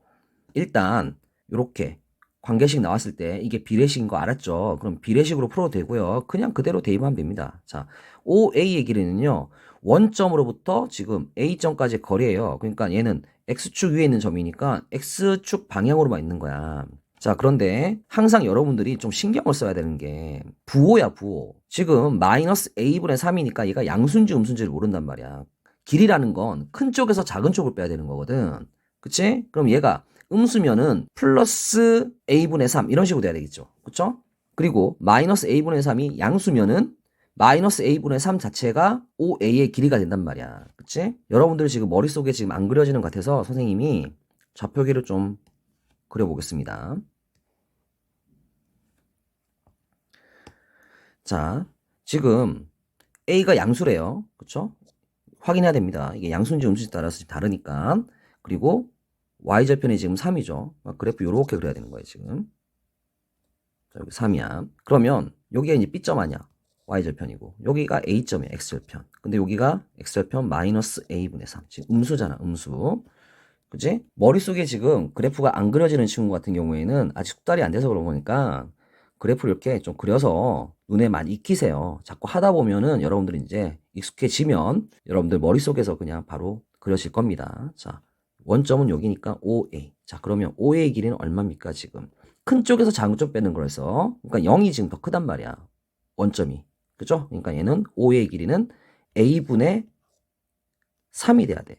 일단 이렇게 관계식 나왔을 때 이게 비례식인 거 알았죠? 그럼 비례식으로 풀어도 되고요. 그냥 그대로 대입하면 됩니다. 자, OA의 길이는요. 원점으로부터 지금 A점까지 거리예요. 그러니까 얘는 X축 위에 있는 점이니까 X축 방향으로만 있는 거야. 자, 그런데 항상 여러분들이 좀 신경을 써야 되는 게 부호야, 부호. 지금 마이너스 A분의 3이니까 얘가 양수인지 음수인지를 모른단 말이야. 길이라는 건 큰 쪽에서 작은 쪽을 빼야 되는 거거든. 그치? 그럼 얘가 음수면은 플러스 a분의 3 이런 식으로 돼야 되겠죠. 그쵸? 그리고 마이너스 a분의 3이 양수면은 마이너스 a분의 3 자체가 5a의 길이가 된단 말이야. 그치? 여러분들 지금 머릿속에 지금 안 그려지는 것 같아서 선생님이 좌표기를 좀 그려보겠습니다. 자, 지금 a가 양수래요. 그쵸? 확인해야 됩니다. 이게 양수인지 음수인지 따라서 다르니까. 그리고 y절편이 지금 3이죠. 그래프 요렇게 그려야 되는 거예요, 지금. 자, 여기 3이야. 그러면 여기가 이제 B점 아니야. y절편이고. 여기가 A점이야, x절편. 근데 여기가 x절편 마이너스 a분의 3. 지금 음수잖아, 음수. 그치? 머릿속에 지금 그래프가 안 그려지는 친구 같은 경우에는 아직 숙달이 안 돼서 그런 거니까 그래프를 이렇게 좀 그려서 눈에 많이 익히세요. 자꾸 하다 보면은 여러분들이 이제 익숙해지면 여러분들 머릿속에서 그냥 바로 그려질 겁니다. 자, 원점은 여기니까 5a. 자, 그러면 5a의 길이는 얼마입니까, 지금? 큰 쪽에서 작은 쪽 빼는 거라서. 그러니까 0이 지금 더 크단 말이야. 원점이. 그죠? 그러니까 얘는 5a의 길이는 a분의 3이 돼야 돼.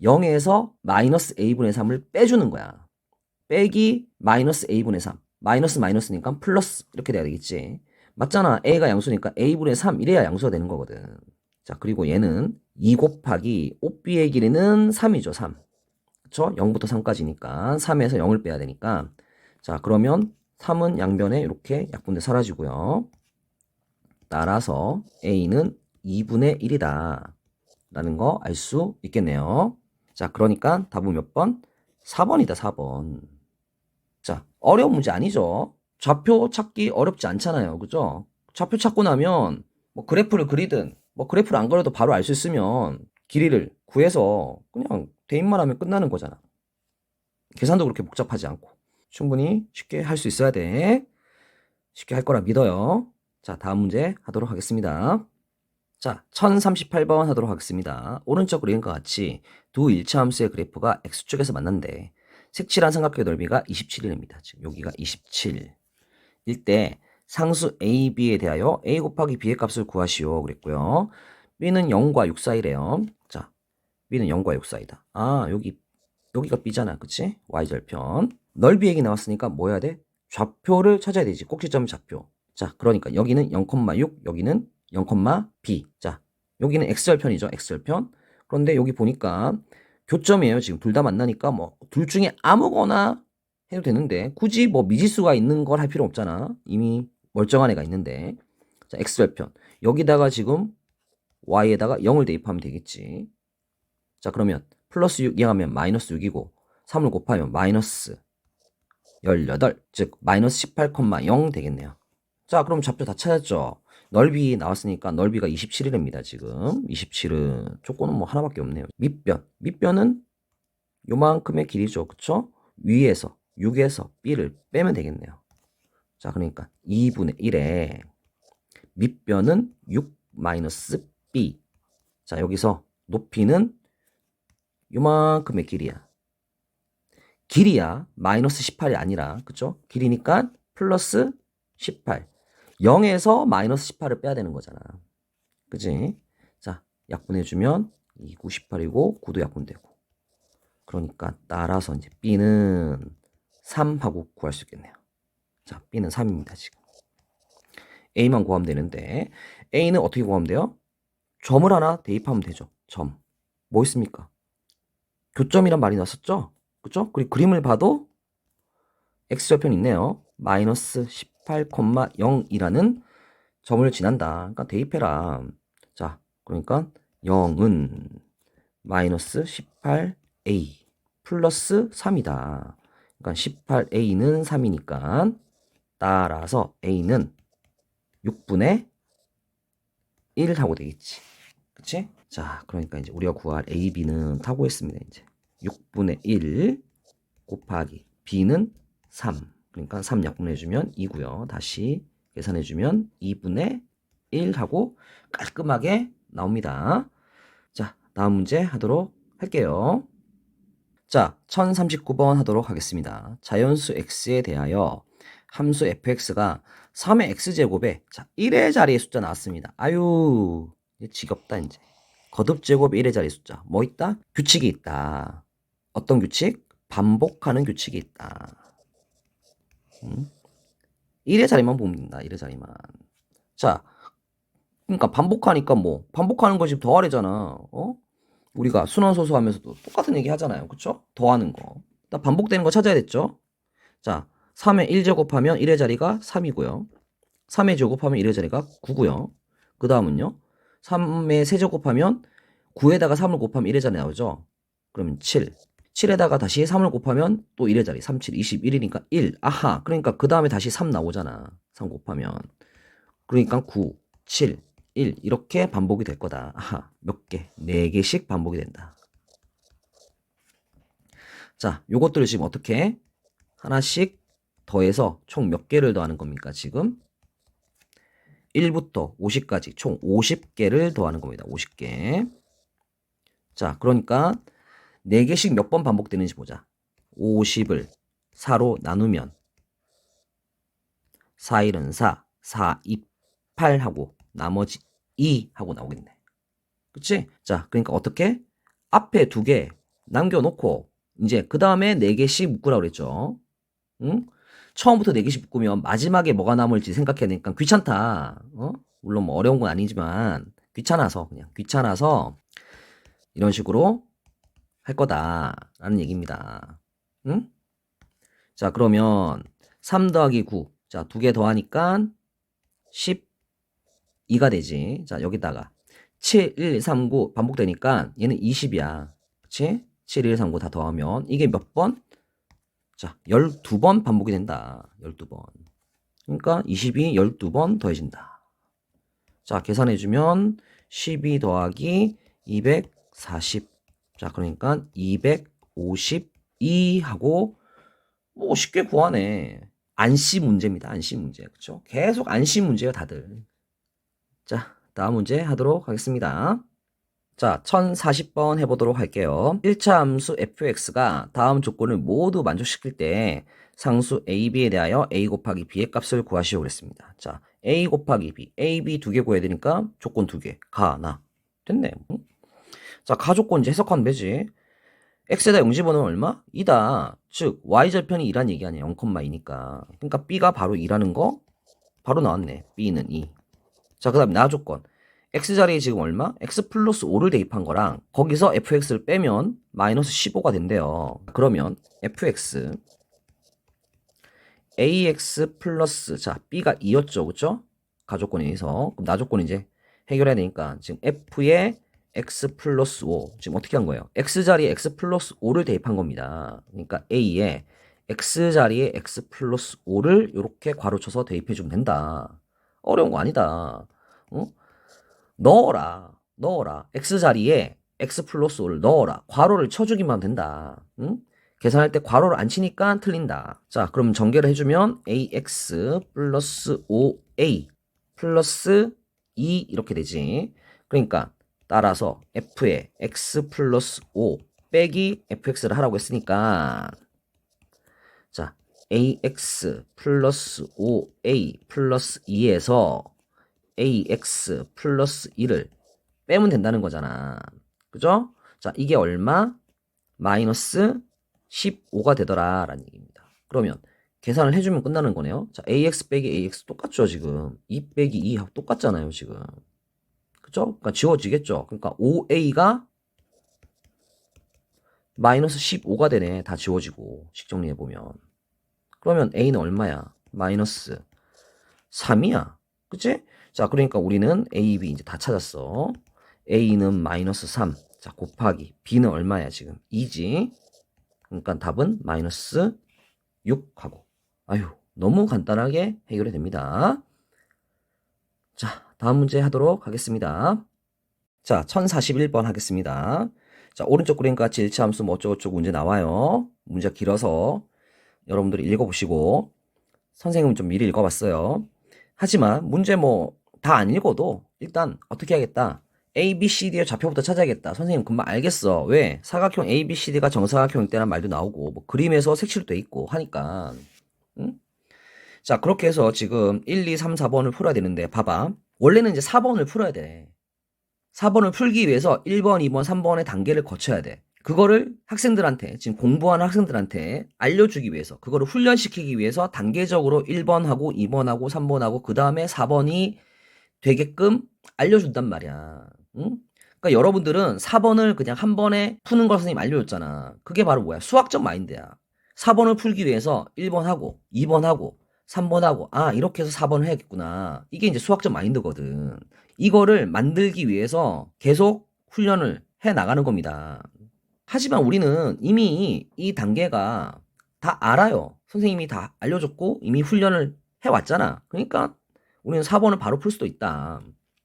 0에서 마이너스 a분의 3을 빼주는 거야. 빼기 마이너스 a분의 3. 마이너스 마이너스니까 플러스 이렇게 돼야 되겠지. 맞잖아. a가 양수니까 a분의 3 이래야 양수가 되는 거거든. 자, 그리고 얘는 2 곱하기 5b의 길이는 3이죠. 3. 그쵸? 0부터 3까지니까 3에서 0을 빼야 되니까 자, 그러면 3은 양변에 이렇게 약분돼 사라지고요. 따라서 a는 2분의 1이다. 라는 거 알 수 있겠네요. 자, 그러니까 답은 몇 번? 4번이다, 4번. 자, 어려운 문제 아니죠? 좌표 찾기 어렵지 않잖아요. 그죠? 좌표 찾고 나면 뭐 그래프를 그리든 뭐 그래프를 안 그려도 바로 알 수 있으면 길이를 구해서 그냥 대입만 하면 끝나는 거잖아. 계산도 그렇게 복잡하지 않고 충분히 쉽게 할 수 있어야 돼. 쉽게 할 거라 믿어요. 자, 다음 문제 하도록 하겠습니다. 자, 1038번 하도록 하겠습니다. 오른쪽 그림과 같이 두 일차함수의 그래프가 x축에서 만난데 색칠한 삼각형의 넓이가 27입니다. 지금 여기가 27. 일 때 상수 a, b에 대하여 a 곱하기 b의 값을 구하시오 그랬고요. b는 0과 6 사이래요. 자, b는 0과 6 사이다. 아, 여기가 b잖아. 그치? y절편. 넓이 얘기 나왔으니까 뭐 해야 돼? 좌표를 찾아야 되지. 꼭지점 좌표. 자, 그러니까 여기는 0,6, 여기는 0,b. 자, 여기는 x절편이죠. x절편. 그런데 여기 보니까 교점이에요. 지금 둘 다 만나니까 뭐 둘 중에 아무거나 해도 되는데 굳이 뭐 미지수가 있는 걸 할 필요 없잖아. 이미 멀쩡한 애가 있는데. 자, x절편. 여기다가 지금 y에다가 0을 대입하면 되겠지. 자, 그러면 플러스 6 이하면 마이너스 6이고 3을 곱하면 마이너스 18, 즉 마이너스 18,0 되겠네요. 자, 그럼 좌표 다 찾았죠? 넓이 나왔으니까 넓이가 27이랍니다. 지금 27은 조건은 뭐 하나밖에 없네요. 밑변은 요만큼의 길이죠. 그쵸? 위에서 6에서 b를 빼면 되겠네요. 자, 그러니까 2분의 1에 밑변은 6 마이너스 b. 자, 여기서 높이는 요만큼의 길이야. 길이야. 마이너스 18이 아니라, 그쵸? 길이니까 플러스 18. 0에서 마이너스 18을 빼야 되는 거잖아. 그치? 자, 약분해주면 2, 9, 18이고 9도 약분되고. 그러니까 따라서 이제 B는 3하고 구할 수 있겠네요. 자, B는 3입니다, 지금. A만 구하면 되는데 A는 어떻게 구하면 돼요? 점을 하나 대입하면 되죠. 점. 뭐 있습니까? 교점이란 말이 나왔었죠? 그쵸? 그리고 그림을 봐도 X절편 있네요. 마이너스 18,0이라는 점을 지난다. 그러니까 대입해라. 자, 그러니까 0은 마이너스 18a 플러스 3이다. 그러니까 18a는 3이니까 따라서 a는 6분의 1 하고 되겠지. 그치? 자, 그러니까 이제 우리가 구할 a, b는 타고 있습니다. 이제 6분의 1 곱하기 b는 3. 그러니까 3 약분해주면 2고요. 다시 계산해주면 2분의 1 하고 깔끔하게 나옵니다. 자, 다음 문제 하도록 할게요. 자, 1039번 하도록 하겠습니다. 자연수 x에 대하여 함수 fx가 3의 x제곱에 자, 1의 자리의 숫자 나왔습니다. 아유, 이제 지겹다 이제. 거듭제곱 1의 자리 숫자. 뭐 있다? 규칙이 있다. 어떤 규칙? 반복하는 규칙이 있다. 1의 자리만 보면 된다. 1의 자리만. 자, 그러니까 반복하니까 뭐 반복하는 것이 더하래잖아. 우리가 순환소수 하면서도 똑같은 얘기 하잖아요. 그쵸? 더하는 거. 일단 반복되는 거 찾아야 됐죠? 자, 3에 1 제곱하면 1의 자리가 3이고요. 3의 제곱하면 1의 자리가 9고요. 그 다음은요. 3의 세제곱하면 9에다가 3을 곱하면 1의 자리 나오죠. 그러면 7. 7에다가 다시 3을 곱하면 또 1의 자리. 3, 7, 21이니까 1. 아하. 그러니까 그 다음에 다시 3 나오잖아. 3 곱하면. 그러니까 9, 7, 1 이렇게 반복이 될 거다. 아하. 몇 개? 4개씩 반복이 된다. 자, 요것들을 지금 어떻게 하나씩 더해서 총 몇 개를 더하는 겁니까? 지금 1부터 50까지 총 50개를 더하는 겁니다. 50개. 자, 그러니까 4개씩 몇 번 반복되는지 보자. 50을 4로 나누면 4, 1은 4, 4, 2, 8 하고 나머지 2 하고 나오겠네. 그치? 자, 그러니까 어떻게? 앞에 2개 남겨놓고 이제 그 다음에 4개씩 묶으라고 그랬죠. 응? 처음부터 4개씩 묶으면 마지막에 뭐가 남을지 생각해야 되니까 귀찮다. 물론 뭐 어려운 건 아니지만 귀찮아서 그냥 귀찮아서 이런 식으로 할 거다라는 얘기입니다. 응? 자, 그러면 3 더하기 9. 자, 2개 더하니까 12가 되지. 자, 여기다가 7, 1, 3, 9 반복되니까 얘는 20이야. 그치? 7, 1, 3, 9 다 더하면 이게 몇 번? 자, 12번 반복이 된다. 12번. 그러니까 20이 12번 더해진다. 자, 계산해주면 12 더하기 240. 자, 그러니까 252 하고 뭐 쉽게 구하네. 안시 문제입니다. 안시 문제. 그쵸? 계속 안시 문제예요, 다들. 자, 다음 문제 하도록 하겠습니다. 자, 1040번 해보도록 할게요. 1차 함수 fx가 다음 조건을 모두 만족시킬 때 상수 ab에 대하여 a 곱하기 b의 값을 구하시오 그랬습니다. 자, a 곱하기 b, a, b 2개 구해야 되니까 조건 2개. 가, 나. 됐네. 자, 가조건 이제 해석하면 되지. x에다 0 집어넣으면 얼마? 2다. 즉, y절편이 2란 얘기 아니야. 0,2니까. 그러니까 b가 바로 2라는 거 바로 나왔네. b는 2. 자, 그 다음에 나조건. x자리에 지금 얼마? x 플러스 5를 대입한 거랑 거기서 fx를 빼면 마이너스 15가 된대요. 그러면 fx ax 플러스 자 b가 2였죠. 그쵸? 가조건에 의해서 그럼 나조건 이제 해결해야 되니까 지금 f의 x 플러스 5 지금 어떻게 한 거예요? x자리에 x 플러스 5를 대입한 겁니다. 그러니까 a에 x자리에 x 플러스 5를 이렇게 괄호쳐서 대입해주면 된다. 어려운 거 아니다. 넣어라. x자리에 x 플러스 5를 넣어라. 괄호를 쳐주기만 하면 된다. 응? 계산할 때 괄호를 안 치니까 틀린다. 자, 그럼 전개를 해주면 ax 플러스 5a 플러스 2 이렇게 되지. 그러니까 따라서 f에 x 플러스 5 빼기 fx를 하라고 했으니까 자, ax 플러스 5a 플러스 2에서 ax 플러스 1을 빼면 된다는 거잖아. 그죠? 자, 이게 얼마? 마이너스 15가 되더라 라는 얘기입니다. 그러면 계산을 해주면 끝나는 거네요. 자, ax 빼기 ax 똑같죠 지금. 2 빼기 2하고 똑같잖아요 지금. 그죠? 그러니까 지워지겠죠. 그러니까 5a가 마이너스 15가 되네. 다 지워지고 식 정리해보면. 그러면 a는 얼마야? 마이너스 3이야. 그치? 자, 그러니까 우리는 A, B 이제 다 찾았어. A는 마이너스 3. 자, 곱하기. B는 얼마야, 지금? 2지. 그러니까 답은 마이너스 6 하고. 아유, 너무 간단하게 해결이 됩니다. 자, 다음 문제 하도록 하겠습니다. 자, 1041번 하겠습니다. 자, 오른쪽 그림과 같이 일치함수 뭐 어쩌고저쩌고 문제 나와요. 문제가 길어서 여러분들이 읽어보시고 선생님은 좀 미리 읽어봤어요. 하지만 문제 뭐 다 안 읽어도 일단 어떻게 하겠다. A, B, C, D의 좌표부터 찾아야겠다. 선생님 금방 알겠어. 왜? 사각형 A, B, C, D가 정사각형일 때란 말도 나오고 뭐 그림에서 색칠도 있고 하니까. 응? 자, 그렇게 해서 지금 1, 2, 3, 4번을 풀어야 되는데 봐봐. 원래는 이제 4번을 풀어야 돼. 4번을 풀기 위해서 1번, 2번, 3번의 단계를 거쳐야 돼. 그거를 학생들한테, 지금 공부하는 학생들한테 알려주기 위해서, 그거를 훈련시키기 위해서 단계적으로 1번하고 2번하고 3번하고 그 다음에 4번이 되게끔 알려준단 말이야. 응? 그러니까 여러분들은 4번을 그냥 한 번에 푸는 걸 선생님 알려줬잖아. 그게 바로 뭐야? 수학적 마인드야. 4번을 풀기 위해서 1번 하고 2번 하고 3번 하고 이렇게 해서 4번을 해야겠구나. 이게 이제 수학적 마인드거든. 이거를 만들기 위해서 계속 훈련을 해 나가는 겁니다. 하지만 우리는 이미 이 단계가 다 알아요. 선생님이 다 알려줬고 이미 훈련을 해왔잖아. 그러니까 우리는 4번을 바로 풀 수도 있다.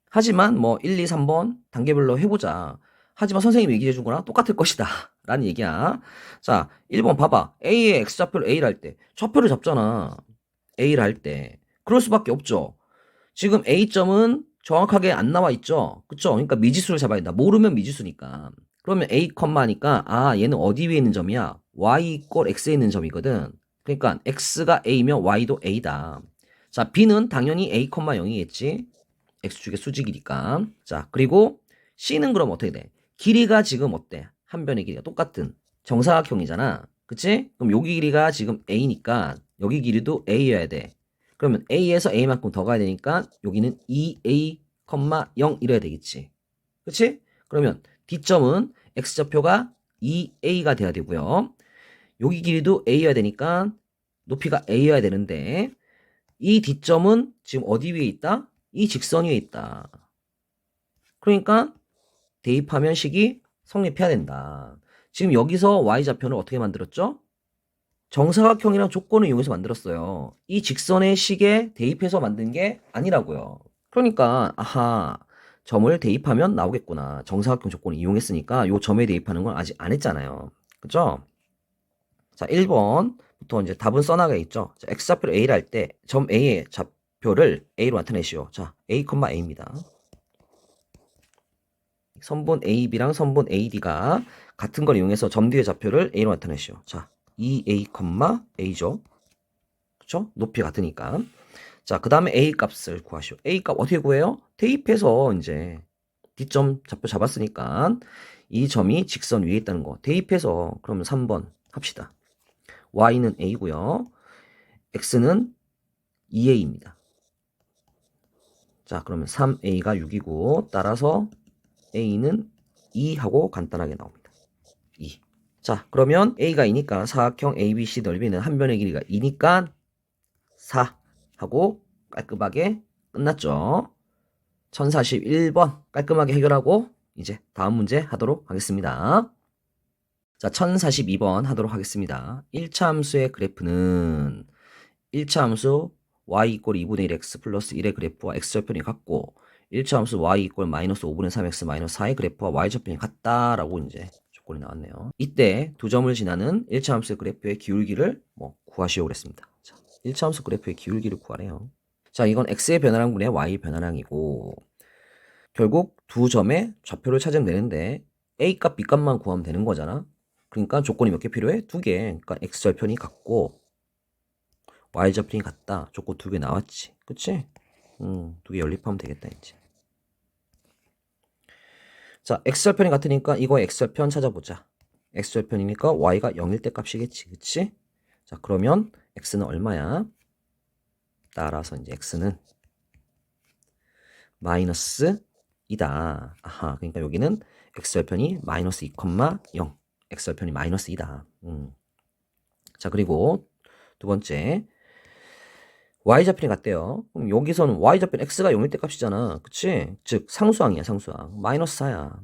하지만 뭐 1, 2, 3번 단계별로 해보자. 하지만 선생님이 얘기해 준 거랑 똑같을 것이다. 라는 얘기야. 자, 1번 봐봐. A의 X좌표를 A를 할 때 좌표를 잡잖아. A를 할 때. 그럴 수밖에 없죠. 지금 A점은 정확하게 안 나와 있죠. 그쵸? 그러니까 미지수를 잡아야 된다. 모르면 미지수니까. 그러면 A, 하니까 얘는 어디 위에 있는 점이야? Y 이꼴 X에 있는 점이거든. 그러니까 X가 A면 Y도 A다. 자, B는 당연히 A, 0이겠지. X축의 수직이니까. 자, 그리고 C는 그럼 어떻게 돼? 길이가 지금 어때? 한 변의 길이가 똑같은 정사각형이잖아. 그치? 그럼 여기 길이가 지금 A니까 여기 길이도 A여야 돼. 그러면 A에서 A만큼 더 가야 되니까 여기는 2A, 0 이래야 되겠지. 그치? 그러면 D점은 X좌표가 2A가 돼야 되고요. 여기 길이도 A여야 되니까 높이가 A여야 되는데 이 D점은 지금 어디 위에 있다? 이 직선 위에 있다. 그러니까 대입하면 식이 성립해야 된다. 지금 여기서 Y좌표를 어떻게 만들었죠? 정사각형이랑 조건을 이용해서 만들었어요. 이 직선의 식에 대입해서 만든 게 아니라고요. 그러니까 점을 대입하면 나오겠구나. 정사각형 조건을 이용했으니까 요 점에 대입하는 건 아직 안 했잖아요. 그죠? 자, 1번부터 이제 답은 써나가 있죠. 자, X좌표를 A를 할 때 점 A의 좌표를 A로 나타내시오. 자, A, A입니다. 선분 AB랑 선분 AD가 같은 걸 이용해서 점 뒤의 좌표를 A로 나타내시오. 자, 2A, A죠. 그쵸? 높이 같으니까. 자, 그 다음에 A 값을 구하시오. A 값 어떻게 구해요? 대입해서 이제 D점 좌표 잡았으니까 이 점이 직선 위에 있다는 거. 대입해서 그러면 3번 합시다. Y는 A고요. X는 2A입니다. 자, 그러면 3A가 6이고 따라서 A는 2하고 간단하게 나옵니다. 2. 자, 그러면 A가 2니까 사각형 ABC 넓이는 한 변의 길이가 2니까 4 하고 깔끔하게 끝났죠. 1041번 깔끔하게 해결하고 이제 다음 문제 하도록 하겠습니다. 자, 1042번 하도록 하겠습니다. 1차 함수의 그래프는 1차 함수 y 이꼴 2분의 1 x 플러스 1의 그래프와 x절편이 같고 1차 함수 y 이꼴 마이너스 5분의 3x 마이너스 4의 그래프와 y절편이 같다라고 이제 조건이 나왔네요. 이때 두 점을 지나는 1차 함수의 그래프의 기울기를 구하시오 그랬습니다. 자, 1차 함수 그래프의 기울기를 구하래요. 자, 이건 x의 변화량분의 y 변화량이고 결국 두 점의 좌표를 찾으면 되는데 a값, b값만 구하면 되는 거잖아. 그러니까 조건이 몇 개 필요해? 두 개. 그러니까 x절편이 같고 y절편이 같다. 조건 두 개 나왔지. 그치? 두 개 연립하면 되겠다 이제. 자, x절편이 같으니까 이거 x절편 찾아보자. x절편이니까 y가 0일 때 값이겠지. 그치? 자, 그러면 x는 얼마야? 따라서 이제 x는 마이너스 2다. 그러니까 여기는 x절편이 마이너스 2, 0. x절편이 마이너스 2다. 자, 그리고 두 번째 y좌편이 같대요. 그럼 여기서는 y좌편 x가 0일 때 값이잖아. 그치? 즉 상수항이야, 상수항. 마이너스 4야.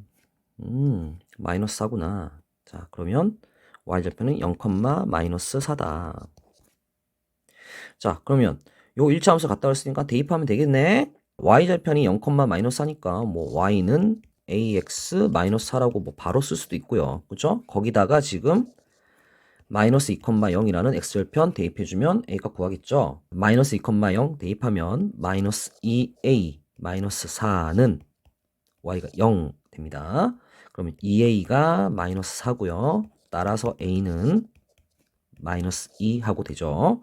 마이너스 4구나. 자, 그러면 y좌편은 0, 마이너스 4다. 자, 그러면 요 1차 함수 같다 그랬으니까 대입하면 되겠네. y좌편이 0, 마이너스 4니까 y는 ax 마이너스 4라고 바로 쓸 수도 있고요. 그죠? 거기다가 지금 마이너스 2, 0이라는 x절편 대입해주면 a값 구하겠죠. 마이너스 2, 0 대입하면 마이너스 2a 마이너스 4는 y가 0 됩니다. 그러면 2a가 마이너스 4고요. 따라서 a는 마이너스 2 하고 되죠.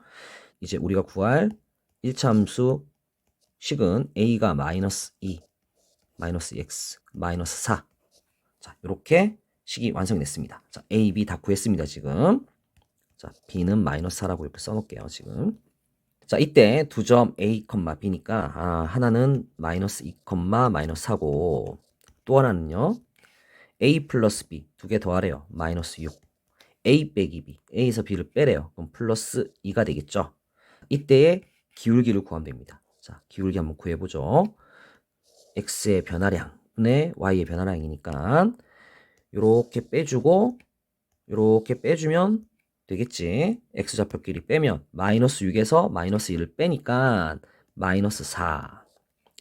이제 우리가 구할 1차 함수 식은 a가 마이너스 2, 마이너스 x, 마이너스 4. 자, 이렇게 식이 완성이 됐습니다. 자, A, B 다 구했습니다, 지금. 자, B는 마이너스 4라고 이렇게 써놓을게요, 지금. 자, 이때 두 점 A, B니까, 하나는 마이너스 2, 마이너스 4고, 또 하나는요, A 플러스 B 두 개 더하래요. 마이너스 6. A 빼기 B. A에서 B를 빼래요. 그럼 플러스 2가 되겠죠. 이때의 기울기를 구하면 됩니다. 자, 기울기 한번 구해보죠. X의 변화량분의 Y의 변화량이니까 요렇게 빼주고 요렇게 빼주면 되겠지. X좌표끼리 빼면 마이너스 6에서 마이너스 1을 빼니까 마이너스 4.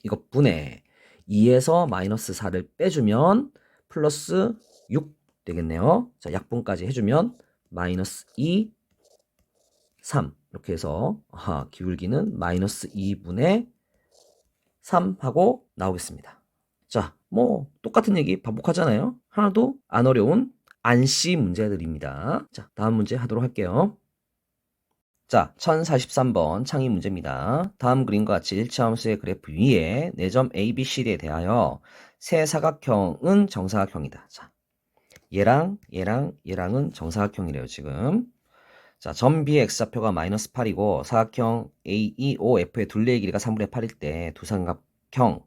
이거 분해 2에서 마이너스 4를 빼주면 플러스 6 되겠네요. 자, 약분까지 해주면 마이너스 2, 3 이렇게 해서 기울기는 마이너스 2분의 3 하고 나오겠습니다. 자, 뭐 똑같은 얘기 반복하잖아요. 하나도 안 어려운 안씨 문제들입니다. 자, 다음 문제 하도록 할게요. 자, 1043번 창의 문제입니다. 다음 그림과 같이 일차함수의 그래프 위에 4점 ABCD에 대하여 세 사각형은 정사각형이다. 자, 얘랑은 정사각형이래요, 지금. 자, 점 B의 X좌표가 마이너스 8이고 사각형 AEOF의 둘레의 길이가 3분의 8일 때 두 삼각형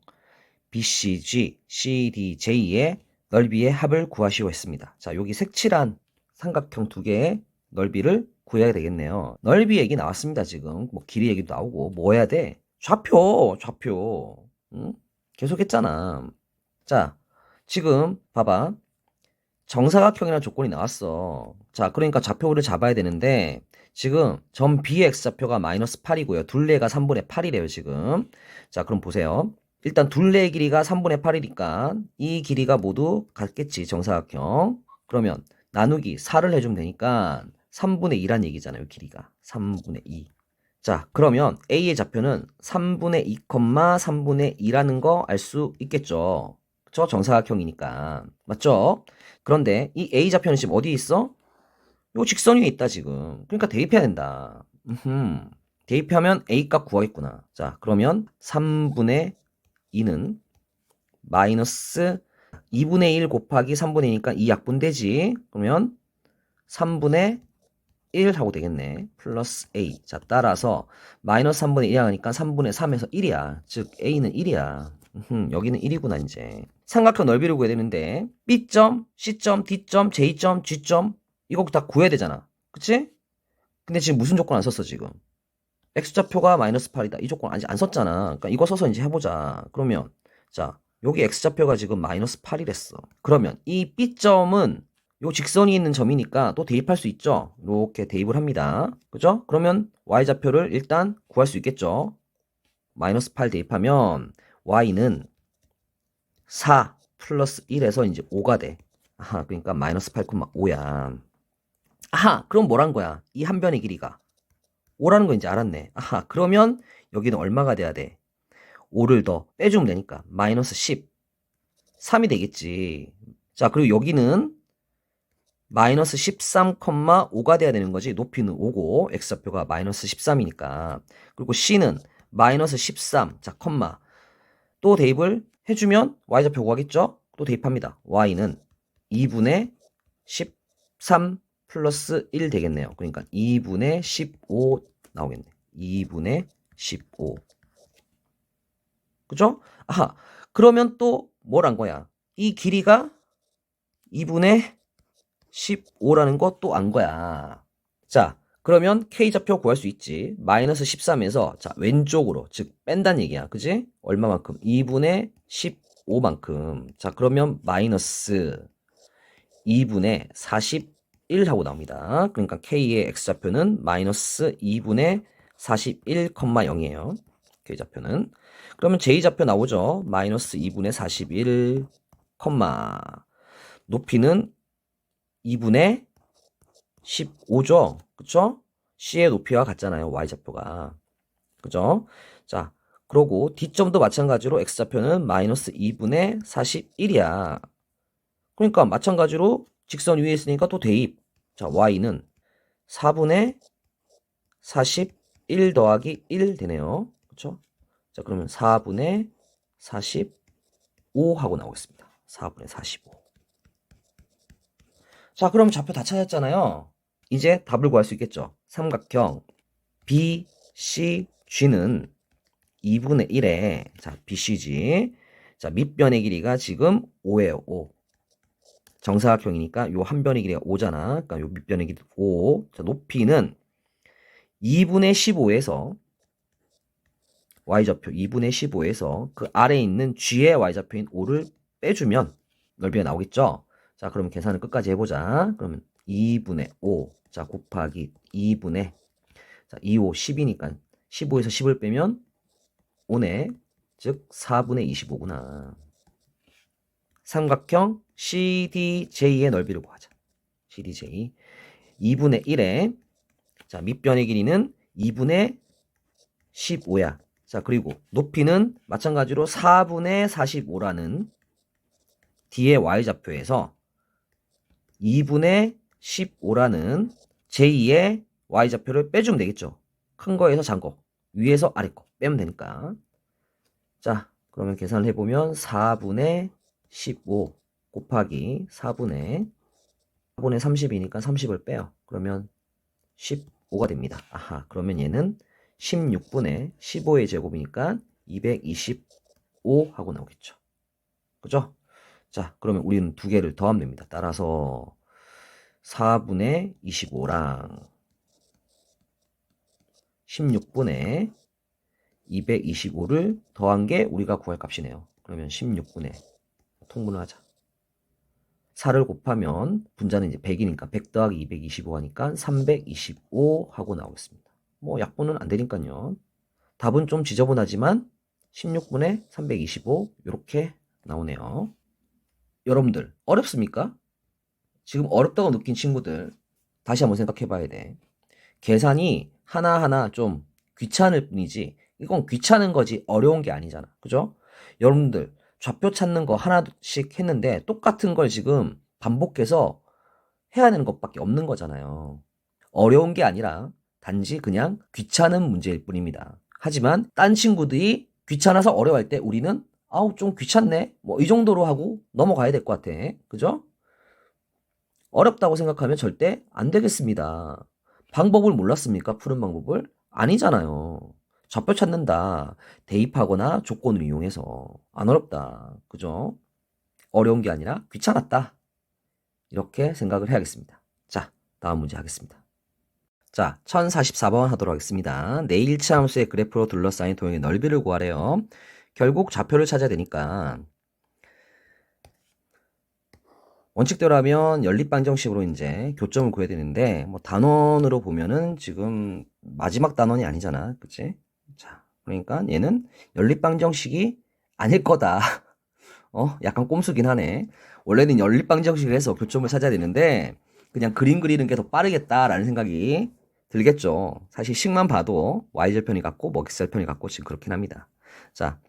BCG, CDJ의 넓이의 합을 구하시오 했습니다. 자, 여기 색칠한 삼각형 두 개의 넓이를 구해야 되겠네요. 넓이 얘기 나왔습니다, 지금. 뭐 길이 얘기도 나오고 뭐 해야 돼? 좌표. 응? 계속 했잖아. 자, 지금 봐봐. 정사각형이라는 조건이 나왔어. 자, 그러니까 좌표를 잡아야 되는데 지금 점 B의 X좌표가 마이너스 8이고요. 둘레가 3분의 8이래요, 지금. 자, 그럼 보세요. 일단 둘레의 길이가 3분의 8이니까 이 길이가 모두 같겠지, 정사각형. 그러면 나누기 4를 해주면 되니까 3분의 2란 얘기잖아요, 길이가. 3분의 2. 자, 그러면 A의 좌표는 3분의 2, 3분의 2라는 거 알 수 있겠죠. 그쵸? 정사각형이니까. 맞죠? 그런데 이 A 좌표는 지금 어디에 있어? 요 직선 위에 있다, 지금. 그러니까 대입해야 된다. 대입하면 A 값 구하겠구나. 자, 그러면 3분의 2는 마이너스 2분의 1 곱하기 3분의 2니까 2 약분되지. 그러면 3분의 1 하고 되겠네. 플러스 A. 자, 따라서 마이너스 3분의 1 하니까 3분의 3에서 1이야. 즉 A는 1이야. 여기는 1이구나, 이제. 삼각형 넓이를 구해야 되는데 B점, C점, D점, J점, G점 이거 다 구해야 되잖아. 그치? 근데 지금 무슨 조건 안 썼어, 지금? X좌표가 마이너스 8이다. 이 조건 아직 안 썼잖아. 그러니까 이거 써서 이제 해보자. 그러면 자, 여기 X좌표가 지금 마이너스 8이랬어. 그러면 이 B점은 요 직선이 있는 점이니까 또 대입할 수 있죠. 이렇게 대입을 합니다. 그죠? 그러면 Y좌표를 일단 구할 수 있겠죠. 마이너스 8 대입하면 Y는 4 플러스 1에서 이제 5가 돼. 그러니까 마이너스 8,5야. 그럼 뭐란 거야? 이 한 변의 길이가 5라는 거 이제 알았네. 그러면 여기는 얼마가 돼야 돼? 5를 더 빼주면 되니까 마이너스 10. 3이 되겠지. 자, 그리고 여기는 마이너스 13,5가 돼야 되는 거지. 높이는 5고 X좌표가 마이너스 13이니까. 그리고 C는 마이너스 13. 자, 컴마. 또 대입을 해주면 Y좌표 구하겠죠? 또 대입합니다. Y는 2분의 13 플러스 1 되겠네요. 그러니까 2분의 15 나오겠네. 2분의 15. 그죠? 그러면 또 뭐란 거야? 이 길이가 2분의 15라는 거 또 안 거야. 자, 그러면 K좌표 구할 수 있지. 마이너스 13에서 자 왼쪽으로 즉 뺀다는 얘기야. 그지? 얼마만큼? 2분의 15만큼. 자, 그러면 마이너스 2분의 41 하고 나옵니다. 그러니까 K의 X좌표는 마이너스 2분의 41,0이에요. K좌표는. 그러면 J좌표 나오죠. 마이너스 2분의 41, 높이는 2분의 15죠. 그쵸? C의 높이와 같잖아요. Y좌표가. 그죠? 자, 그러고 D점도 마찬가지로 X좌표는 마이너스 2분의 41이야. 그러니까 마찬가지로 직선 위에 있으니까 또 대입. 자, Y는 4분의 41 더하기 1 되네요. 그쵸? 자, 그러면 4분의 45 하고 나오겠습니다. 4분의 45. 자, 그럼 좌표 다 찾았잖아요. 이제 답을 구할 수 있겠죠. 삼각형 BCG는 2분의 1에, 자, BCG. 자, 밑변의 길이가 지금 5예요, 5. 정사각형이니까 요 한 변의 길이가 5잖아. 그러니까 요 밑변의 길이 5. 자, 높이는 2분의 15에서 y좌표 2분의 15에서 그 아래에 있는 g의 y좌표인 5를 빼주면 넓이가 나오겠죠? 자, 그러면 계산을 끝까지 해보자. 그러면 2분의 5, 자, 곱하기 2분의, 자, 2, 5, 10이니까 15에서 10을 빼면 5네. 즉, 4분의 25구나. 삼각형 CDJ의 넓이를 구하자. CDJ. 2분의 1에, 자, 밑변의 길이는 2분의 15야. 자, 그리고 높이는 마찬가지로 4분의 45라는 D의 Y좌표에서 2분의 15라는 제2의 Y좌표를 빼주면 되겠죠. 큰 거에서 작은 거, 위에서 아래 거 빼면 되니까. 자, 그러면 계산을 해보면 4분의 15 곱하기 4분의 30이니까 30을 빼요. 그러면 15가 됩니다. 아하, 그러면 얘는 16분의 15의 제곱이니까 225 하고 나오겠죠. 그죠? 자, 그러면 우리는 두 개를 더하면 됩니다. 따라서 4분의 25랑 16분의 225를 더한 게 우리가 구할 값이네요. 그러면 16분의 통분을 하자. 4를 곱하면 분자는 이제 100이니까 100 더하기 225 하니까 325 하고 나오겠습니다. 뭐 약분은 안 되니까요. 답은 좀 지저분하지만 16분의 325 이렇게 나오네요. 여러분들 어렵습니까? 지금 어렵다고 느낀 친구들 다시 한번 생각해 봐야 돼. 계산이 하나하나 좀 귀찮을 뿐이지 이건 귀찮은 거지 어려운 게 아니잖아. 그죠? 여러분들 좌표 찾는 거 하나씩 했는데 똑같은 걸 지금 반복해서 해야 되는 것밖에 없는 거잖아요. 어려운 게 아니라 단지 그냥 귀찮은 문제일 뿐입니다. 하지만 딴 친구들이 귀찮아서 어려워할 때 우리는 아우 좀 귀찮네 뭐 이 정도로 하고 넘어가야 될 것 같아. 그죠? 어렵다고 생각하면 절대 안 되겠습니다. 방법을 몰랐습니까? 푸는 방법을? 아니잖아요. 좌표 찾는다. 대입하거나 조건을 이용해서 안 어렵다. 그죠? 어려운 게 아니라 귀찮았다. 이렇게 생각을 해야겠습니다. 자, 다음 문제 하겠습니다. 자, 1044번 하도록 하겠습니다. 내 일치 함수의 그래프로 둘러싸인 도형의 넓이를 구하래요. 결국 좌표를 찾아야 되니까 원칙대로 하면 연립방정식으로 이제 교점을 구해야 되는데 뭐 단원으로 보면은 지금 마지막 단원이 아니잖아. 그치? 자, 그러니까 얘는 연립방정식이 아닐 거다. 약간 꼼수긴 하네. 원래는 연립방정식을 해서 교점을 찾아야 되는데 그냥 그림 그리는 게 더 빠르겠다라는 생각이 들겠죠. 사실 식만 봐도 y절편이 같고 뭐 x절편이 같고 지금 그렇긴 합니다. 자,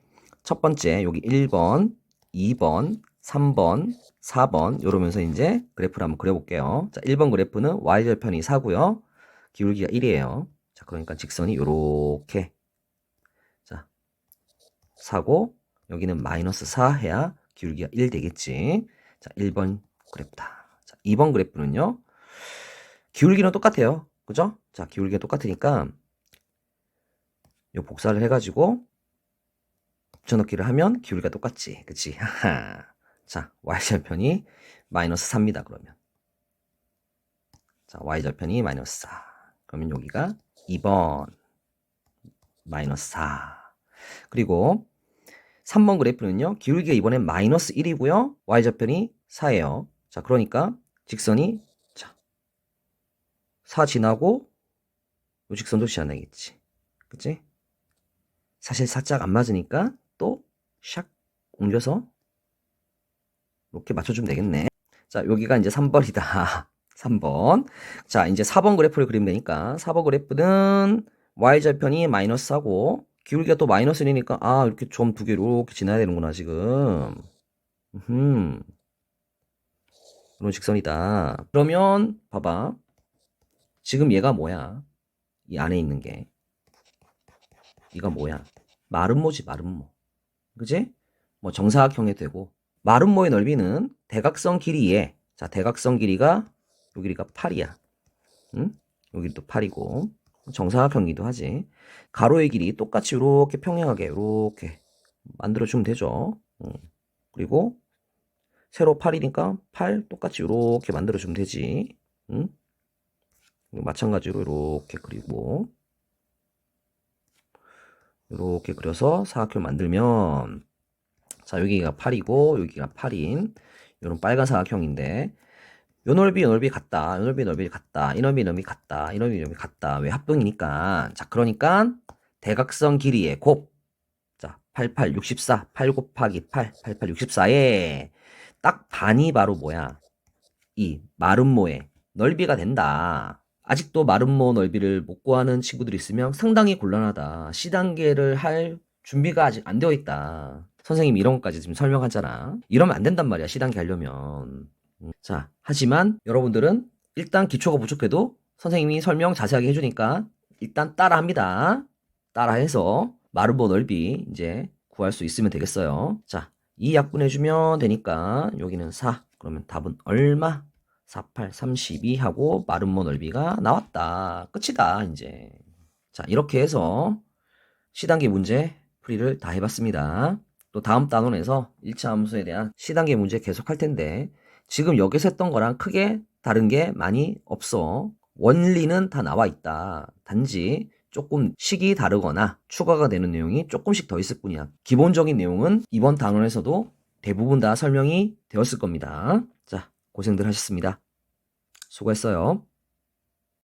첫 번째 여기 1번, 2번, 3번, 4번 이러면서 이제 그래프를 한번 그려볼게요. 자, 1번 그래프는 y절편이 4고요. 기울기가 1이에요. 자, 그러니까 직선이 요렇게 자, 4고 여기는 마이너스 4 해야 기울기가 1 되겠지. 자, 1번 그래프다. 자, 2번 그래프는요. 기울기는 똑같아요. 그죠? 자, 기울기가 똑같으니까 요 복사를 해가지고 붙여넣기를 하면 기울기가 똑같지. 그치? 하하. 자, y절편이 마이너스 4입니다. 그러면. 자, y절편이 마이너스 4. 그러면 여기가 2번 마이너스 4. 그리고 3번 그래프는요. 기울기가 이번엔 마이너스 1이고요. y절편이 4예요. 자, 그러니까 직선이 자, 4 지나고 요 직선도 지나야겠지. 그치? 사실 살짝 안 맞으니까 또 샥 옮겨서 이렇게 맞춰주면 되겠네. 자, 여기가 이제 3번이다. 3번. 자, 이제 4번 그래프를 그리면 되니까 4번 그래프는 y절편이 마이너스 4고 기울기가 또 마이너스 1이니까 아, 이렇게 점 두 개로 이렇게 지나야 되는구나, 지금. 이런 직선이다. 그러면 봐봐. 지금 얘가 뭐야? 이 안에 있는 게. 이가 뭐야? 마름모지, 마름모. 그지? 정사각형이 되고 마름모의 넓이는 대각선 길이에 자 대각선 길이가 요 길이가 8이야. 응? 요 길이도 8이고 정사각형이기도 하지. 가로의 길이 똑같이 이렇게 평행하게 이렇게 만들어주면 되죠. 그리고 세로 8이니까 8 똑같이 이렇게 만들어주면 되지. 응? 마찬가지로 이렇게 그리고 이렇게 그려서 사각형 만들면 자 여기가 8이고 여기가 8인 이런 빨간 사각형인데 요 넓이 요 넓이 같다. 요 넓이 넓이 같다. 이 넓이 넓이 같다. 이 넓이 넓이 같다. 왜 합동이니까. 자 그러니까 대각선 길이의 곱. 자 88 64 8 곱하기 8 88 64에 딱 반이 바로 뭐야? 이 마름모의 넓이가 된다. 아직도 마름모 넓이를 못 구하는 친구들이 있으면 상당히 곤란하다. C단계를 할 준비가 아직 안 되어 있다. 선생님이 이런 것까지 지금 설명하잖아. 이러면 안 된단 말이야. C단계 하려면. 자, 하지만 여러분들은 일단 기초가 부족해도 선생님이 설명 자세하게 해주니까 일단 따라합니다. 따라해서 마름모 넓이 이제 구할 수 있으면 되겠어요. 자, 2 약분해주면 되니까 여기는 4. 그러면 답은 얼마? 48, 32 하고 마름모 넓이가 나왔다. 끝이다, 이제. 자, 이렇게 해서 C단계 문제 풀이를 다 해봤습니다. 또 다음 단원에서 1차 함수에 대한 C단계 문제 계속 할 텐데 지금 여기서 했던 거랑 크게 다른 게 많이 없어. 원리는 다 나와 있다. 단지 조금 식이 다르거나 추가가 되는 내용이 조금씩 더 있을 뿐이야. 기본적인 내용은 이번 단원에서도 대부분 다 설명이 되었을 겁니다. 자, 고생들 하셨습니다. 수고했어요.